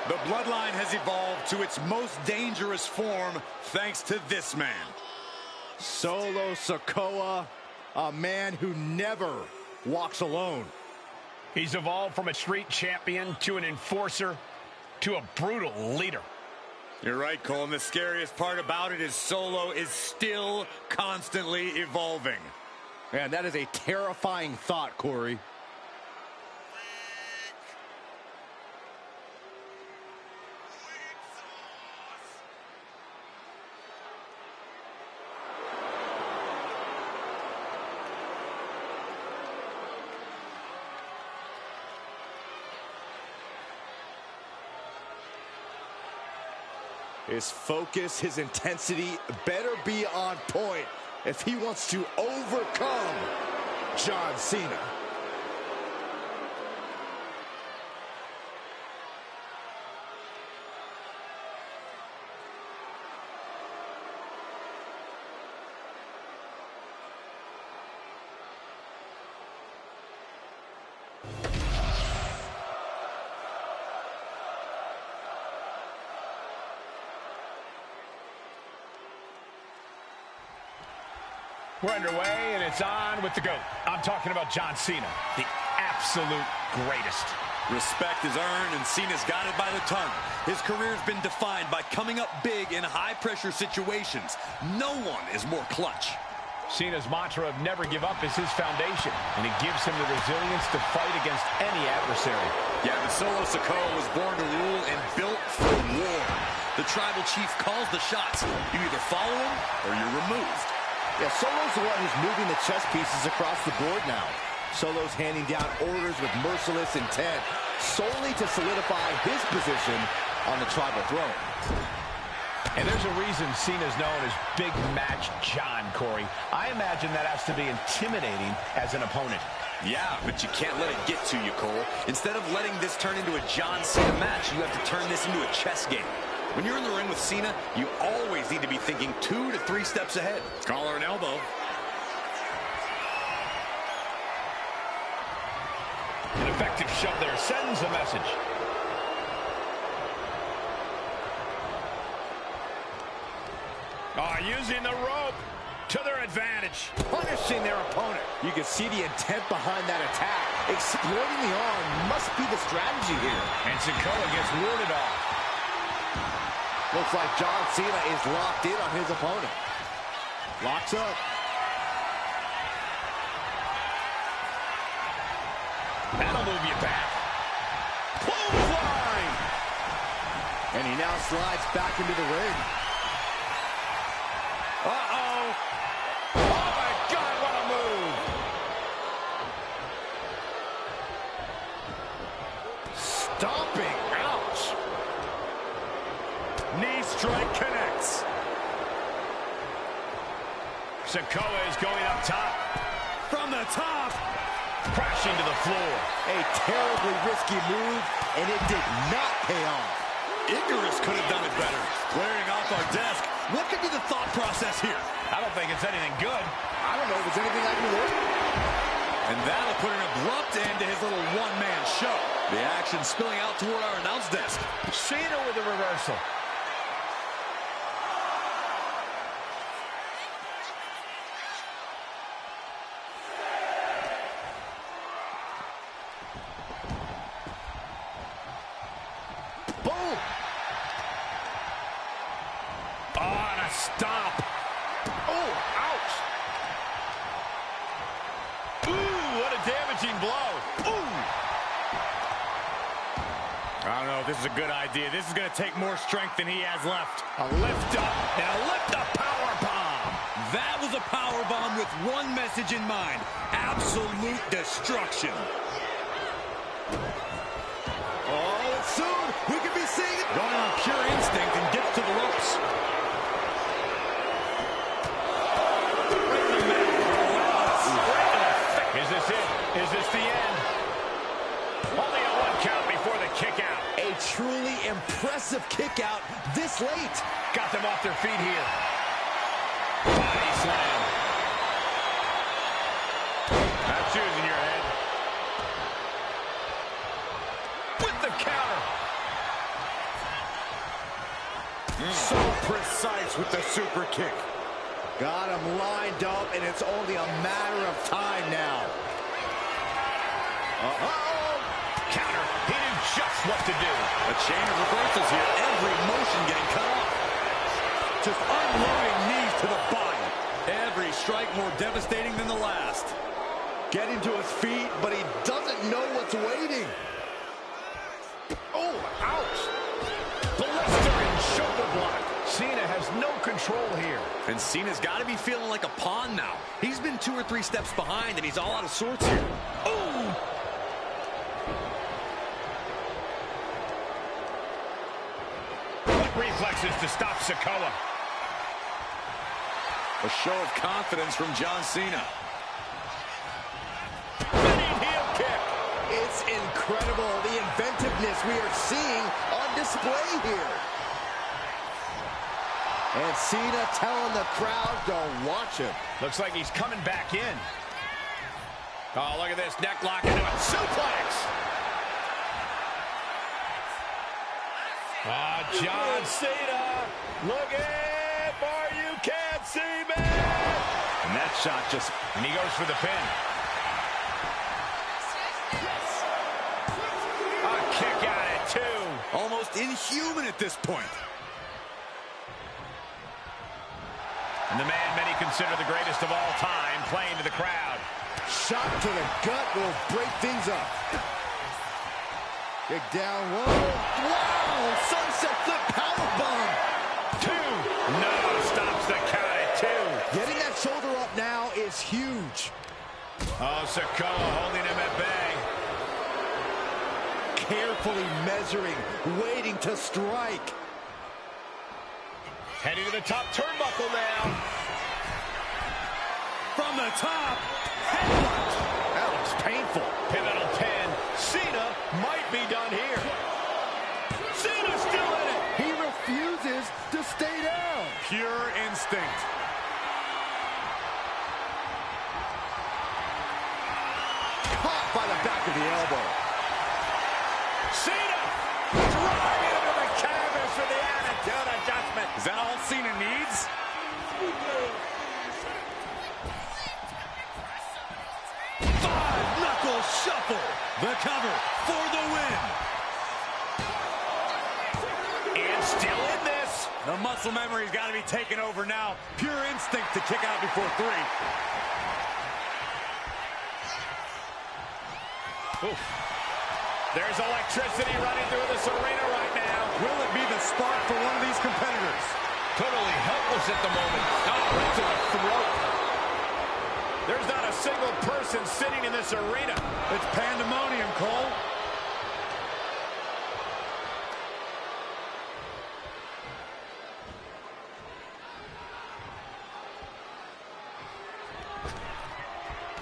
The bloodline has evolved to its most dangerous form thanks to this man. Solo Sikoa, a man who never walks alone. He's evolved from a street champion to an enforcer to a brutal leader. You're right, Cole, and the scariest part about it is Solo is still constantly evolving. Man, that is a terrifying thought, Corey. His focus, his intensity better be on point if he wants to overcome John Cena. We're underway, and it's on with the GOAT. I'm talking about John Cena, the absolute greatest. Respect is earned, and Cena's got it by the ton. His career's been defined by coming up big in high-pressure situations. No one is more clutch. Cena's mantra of never give up is his foundation, and it gives him the resilience to fight against any adversary. Yeah, but Solo Sikoa was born to rule and built for war. The tribal chief calls the shots. You either follow him or you're removed. Yeah, Solo's the one who's moving the chess pieces across the board now. Solo's handing down orders with merciless intent, solely to solidify his position on the tribal throne. And there's a reason Cena's known as Big Match John, Corey. I imagine that has to be intimidating as an opponent. Yeah, but you can't let it get to you, Cole. Instead of letting this turn into a John Cena match, you have to turn this into a chess game. When you're in the ring with Cena, you always need to be thinking 2 to 3 steps ahead. Collar and elbow. An effective shove there sends a message. Using the rope to their advantage. Punishing their opponent. You can see the intent behind that attack. Exploiting the arm must be the strategy here. And Sikoa gets warded off. Looks like John Cena is locked in on his opponent. Locks up. That'll move you back. Clothesline! And he now slides back into the ring. Uh-oh. Oh, my God, what a move. Stomping. Ouch. Knee strike connects. Sikoa is going up top. From the top. Crashing to the floor. A terribly risky move, and it did not pay off. Icarus could have done it better. Clearing off our desk. What could be the thought process here? I don't think it's anything good. I don't know if it's anything I can look. And that'll put an abrupt end to his little one-man show. The action spilling out toward our announce desk. Cena with the reversal. Boom! Oh, and a stomp. Oh, ouch. Ooh, what a damaging blow. Ooh. I don't know if this is a good idea. This is going to take more strength than he has left. A lift up and a lift up power bomb. That was a power bomb with one message in mind: absolute destruction. Oh, and soon we could be seeing it. Going on pure instinct and gets to the ropes. Is this it? Is this the end? Only a 1 count before the kick out. A truly impressive kick out this late. Got them off their feet here. Body slam. That's yours in your head. With the counter. So precise with the super kick. Got him lined up, and it's only a matter of time now. Uh-oh! Counter. He knew just what to do. A chain of reversals here. Every motion getting cut off. Just unloading knees to the body. Every strike more devastating than the last. Getting to his feet, but he doesn't know what's waiting. Oh, ouch. Blistering shoulder block. Cena has no control here. And Cena's got to be feeling like a pawn now. He's been 2 or 3 steps behind, and he's all out of sorts here. Oh! Quick reflexes to stop Sikoa. A show of confidence from John Cena. Spinning heel kick. It's incredible, the inventiveness we are seeing on display here. And Cena telling the crowd to watch him. Looks like he's coming back in. Oh, look at this. Neck lock into a suplex. John Cena looking for you can't see me. And that shot just... And he goes for the pin. A kick out at 2. almost inhuman at this point. And the man many consider the greatest of all time playing to the crowd. Shot to the gut will break things up. Kick down low. Wow! Sunset flip powerbomb. 2. No, stops the count at 2. Getting that shoulder up now is huge. Oh, Sikoa holding him at bay. Carefully measuring, waiting to strike. Heading to the top turnbuckle now. From the top, headbutt. That looks painful. Pivotal pin. Cena might be done here. Cena's still in it. He refuses to stay down. Pure instinct. Caught by the back of the elbow. Cena driving into the canvas for the attitude adjustment. Is that all Cena needs? Five-knuckle shuffle. The cover for the win. And still in this. The muscle memory's got to be taken over now. Pure instinct to kick out before 3. Oof. There's electricity running through this arena right now. Will it be the spark for one of these competitors? Totally helpless at the moment. Oh, right to the throat. There's not a single person sitting in this arena. It's pandemonium, Cole.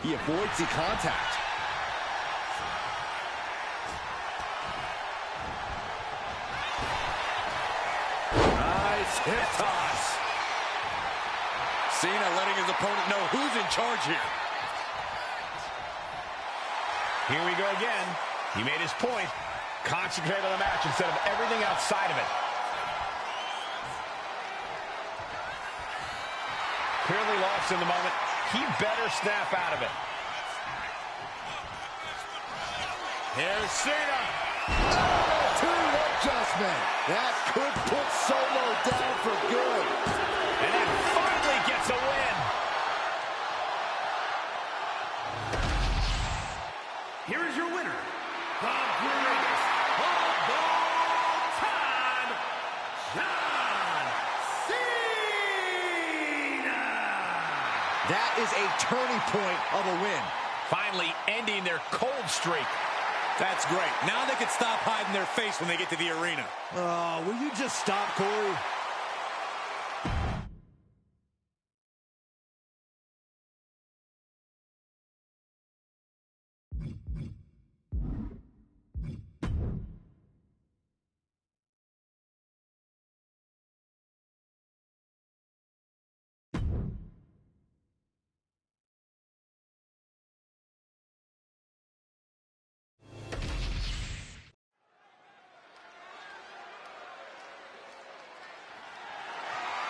He avoids the contact. Nice hip toss. Cena letting his opponent know who's in charge here. Here we go again. He made his point. Concentrate on the match instead of everything outside of it. Clearly lost in the moment. He better snap out of it. Here's Cena. Two adjustment. That could put Solo down for good. And then finally gets a win. Here is your winner, the greatest of all is a turning point of a win. Finally ending their cold streak. That's great. Now they can stop hiding their face when they get to the arena. Oh, will you just stop, Corey?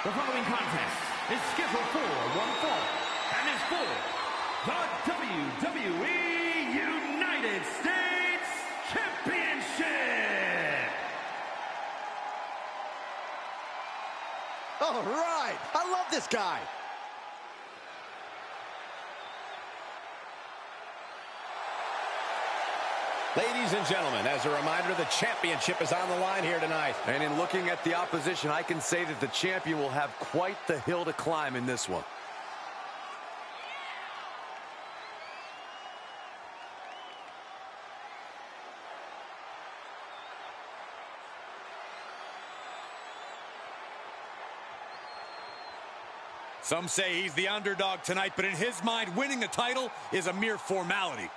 The following contest is scheduled for one fall and is for the WWE United States Championship. All right, I love this guy. Ladies and gentlemen, as a reminder, the championship is on the line here tonight. And in looking at the opposition, I can say that the champion will have quite the hill to climb in this one. Some say he's the underdog tonight, but in his mind, winning the title is a mere formality.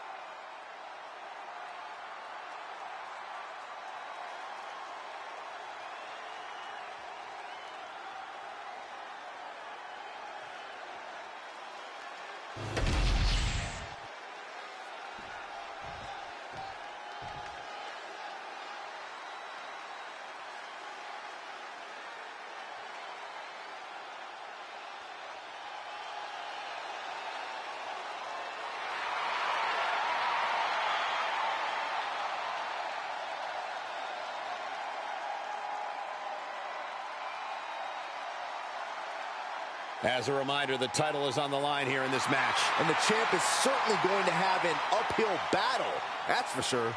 As a reminder, the title is on the line here in this match. And the champ is certainly going to have an uphill battle, that's for sure.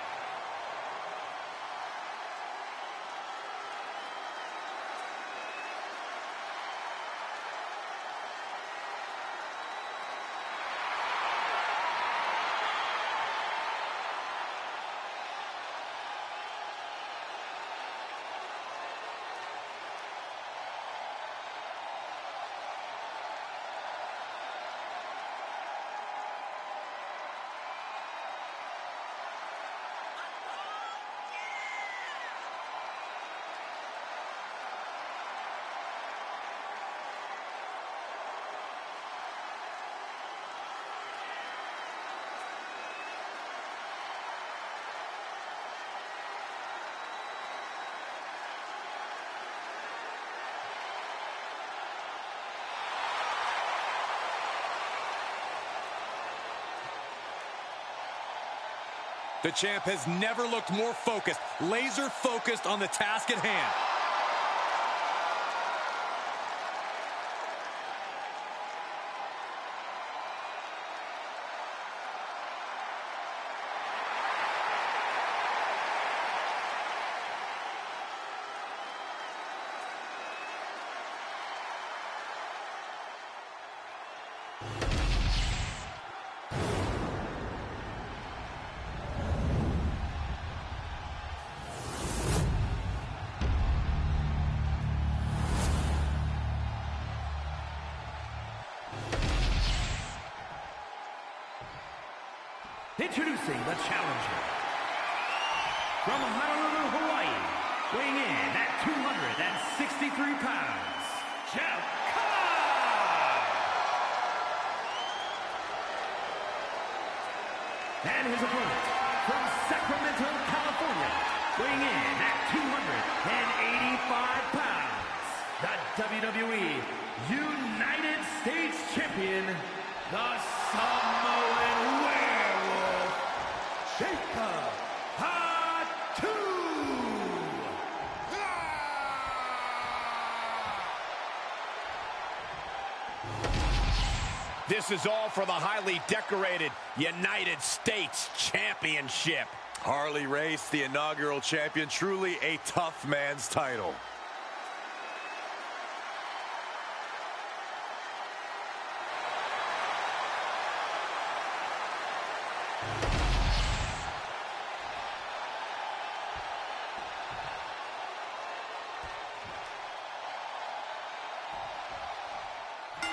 The champ has never looked more focused, laser focused on the task at hand. Introducing the challenger. From Honolulu, Hawaii, weighing in at 263 pounds, Sikoa! And his opponent, from Sacramento, California, weighing in at 285 pounds, the WWE United States Champion, the Samoan Werewolf, Fatu! This is all for the highly decorated United States Championship. Harley Race, the inaugural champion, truly a tough man's title.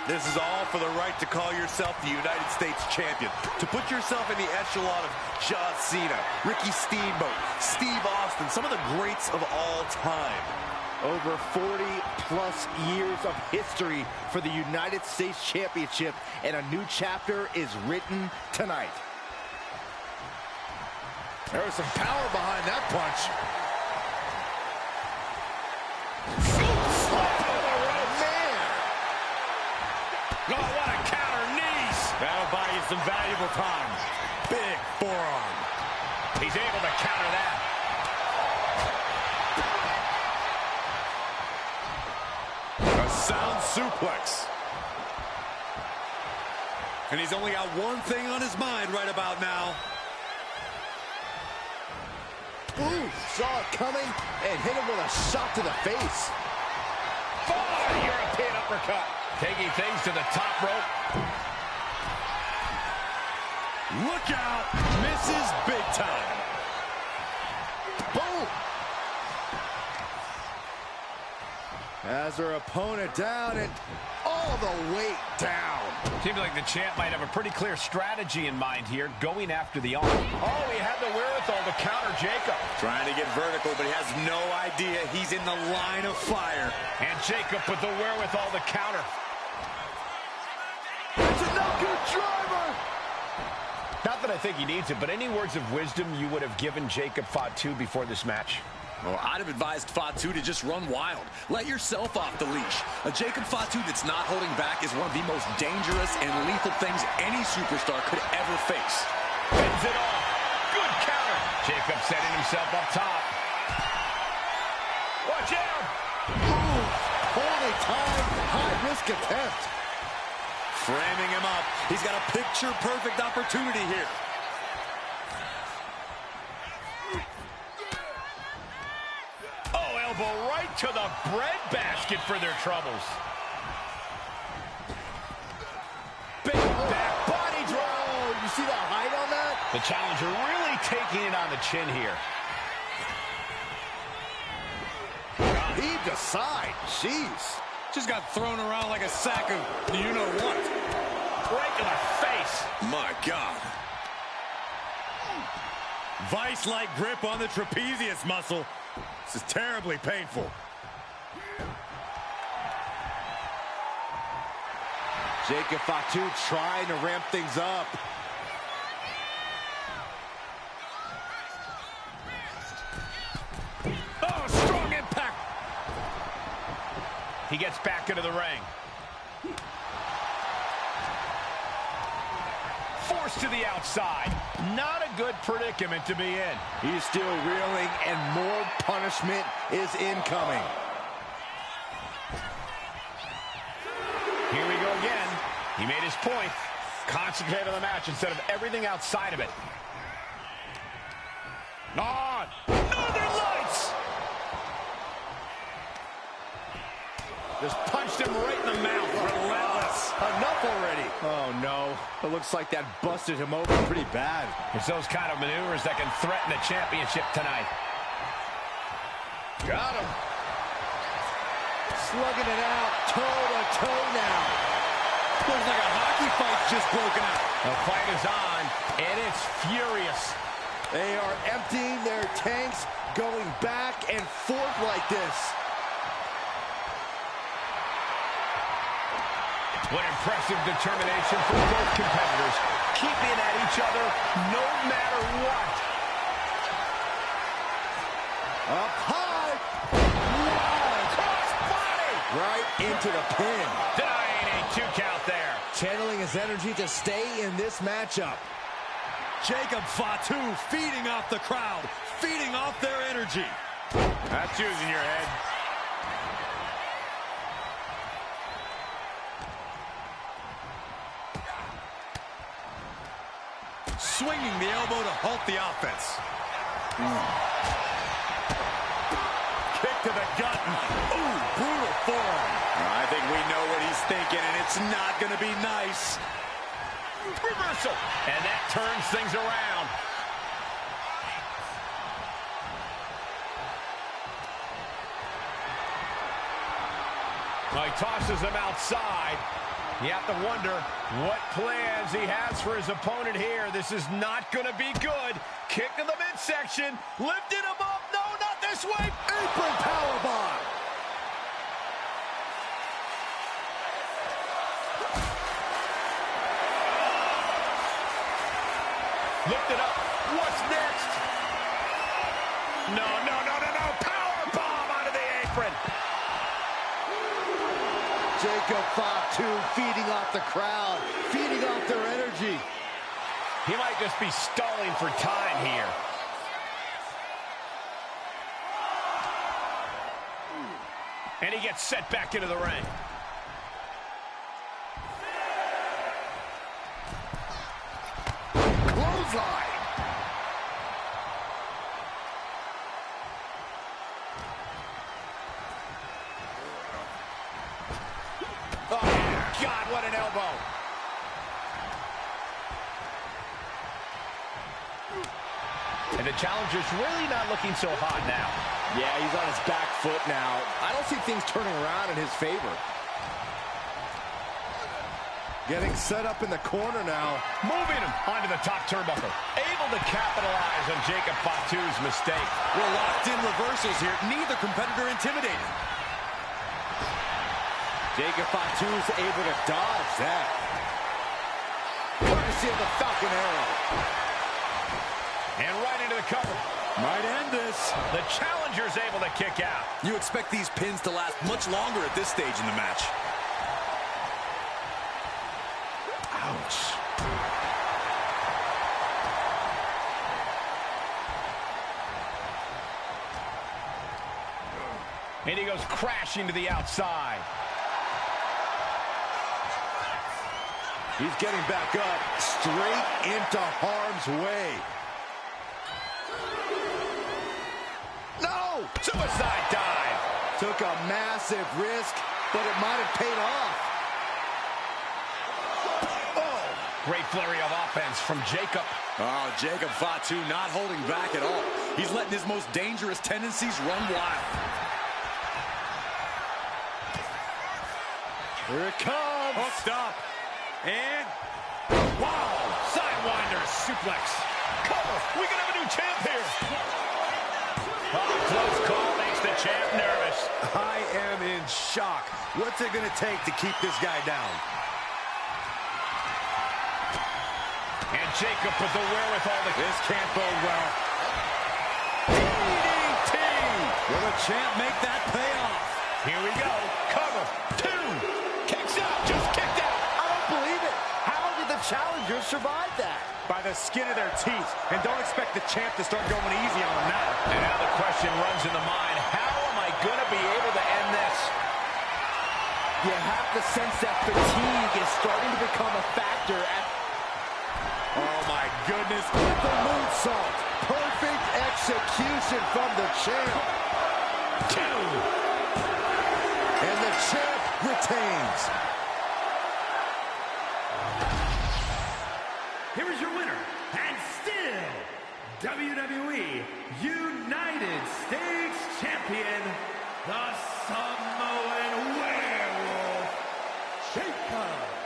This is all for the right to call yourself the United States champion. To put yourself in the echelon of John Cena, Ricky Steamboat, Steve Austin, some of the greats of all time. Over 40-plus years of history for the United States Championship, and a new chapter is written tonight. There was some power behind that punch. Oh, what a counter, knees. That'll buy you some valuable time. Big forearm. He's able to counter that. A sound suplex. And he's only got one thing on his mind right about now. Ooh, saw it coming and hit him with a shot to the face. Oh, European uppercut. Taking things to the top rope. Look out! Misses big time. Boom! Has her opponent down and all the weight down. Seems like the champ might have a pretty clear strategy in mind here, going after the arm. Oh, he had the wherewithal to counter Jacob. Trying to get vertical, but he has no idea he's in the line of fire. And Jacob with the wherewithal to counter. It's a no-good driver! Not that I think he needs it, but any words of wisdom you would have given Jacob Fatu before this match? Well, I'd have advised Fatu to just run wild. Let yourself off the leash. A Jacob Fatu that's not holding back is one of the most dangerous and lethal things any superstar could ever face. Bends it off. Good counter. Jacob setting himself up top. Watch out. Ooh, holy time, high-risk attempt. Framing him up. He's got a picture-perfect opportunity here. Right to the breadbasket for their troubles. Big back body drop. You see the height on that? The challenger really taking it on the chin here. Heaved aside. Jeez. Just got thrown around like a sack of you-know-what. Right to the face. My God. Vice-like grip on the trapezius muscle. This is terribly painful. Jacob Fatu trying to ramp things up. Oh, strong impact. He gets back into the ring. Forced to the outside. Not a good predicament to be in. He's still reeling, and more punishment is incoming. Here we go again. He made his point. Concentrate on the match instead of everything outside of it. On. Northern Lights. Just punched him right in the mouth. Relentless. Enough already. Oh, no. It looks like that busted him open pretty bad. It's those kind of maneuvers that can threaten the championship tonight. Got him. Slugging it out, toe-to-toe now. Looks like a hockey fight's just broken out. The fight is on, and it's furious. They are emptying their tanks, going back and forth like this. What impressive determination from both competitors, keeping at each other no matter what. Up high. Cross-body. Right into the pin. Denying a 2 count there. Channeling his energy to stay in this matchup. Jacob Fatu feeding off the crowd, feeding off their energy. That's using your head. Swinging the elbow to halt the offense. Kick to the gut. Ooh, brutal forearm. I think we know what he's thinking, and it's not going to be nice. Reversal. And that turns things around. Well, he tosses him outside. You have to wonder what plans he has for his opponent here. This is not going to be good. Kick in the midsection. Lifted him up. No, not this way. Apron powerbomb. Lift it up. What's next? No, no, no, no, no. Powerbomb out of the apron. Jacob Fatu feeding off the crowd, feeding off their energy. He might just be stalling for time here. And he gets set back into the ring. Clothesline. Oh, God, what an elbow. And the challenger's really not looking so hot now. Yeah, he's on his back foot now. I don't see things turning around in his favor. Getting set up in the corner now. Moving him onto the top turnbuckle. Able to capitalize on Jacob Fatu's mistake. We're locked in reversals here. Neither competitor intimidated. Jacob Fatu's able to dodge that. Courtesy of the Falcon Arrow. And right into the cover. Might end this. The challenger's able to kick out. You expect these pins to last much longer at this stage in the match. Ouch. And he goes crashing to the outside. He's getting back up, straight into harm's way. No! Suicide dive. Took a massive risk, but it might have paid off. Oh! Great flurry of offense from Jacob. Oh, Jacob Fatu not holding back at all. He's letting his most dangerous tendencies run wild. Here it comes. Hooked up. And, wow, sidewinder suplex. Cover, we can have a new champ here. Oh, close call makes the champ nervous. I am in shock. What's it going to take to keep this guy down? And Jacob with the wherewithal to... This can't bode well. DDT! Will the champ make that pay off? Here we go. Cover. 2. Kicks out. Just kicked out. I don't believe it. How did the challengers survive that? By the skin of their teeth. And don't expect the champ to start going easy on them now. And now the question runs in the mind, how am I going to be able to end this? You have to sense that fatigue is starting to become a factor at... Oh, my goodness. The moonsault. Perfect execution from the champ. 2. And the champ retains. Here is your winner, and still WWE United States Champion, the Samoan Werewolf, Jacob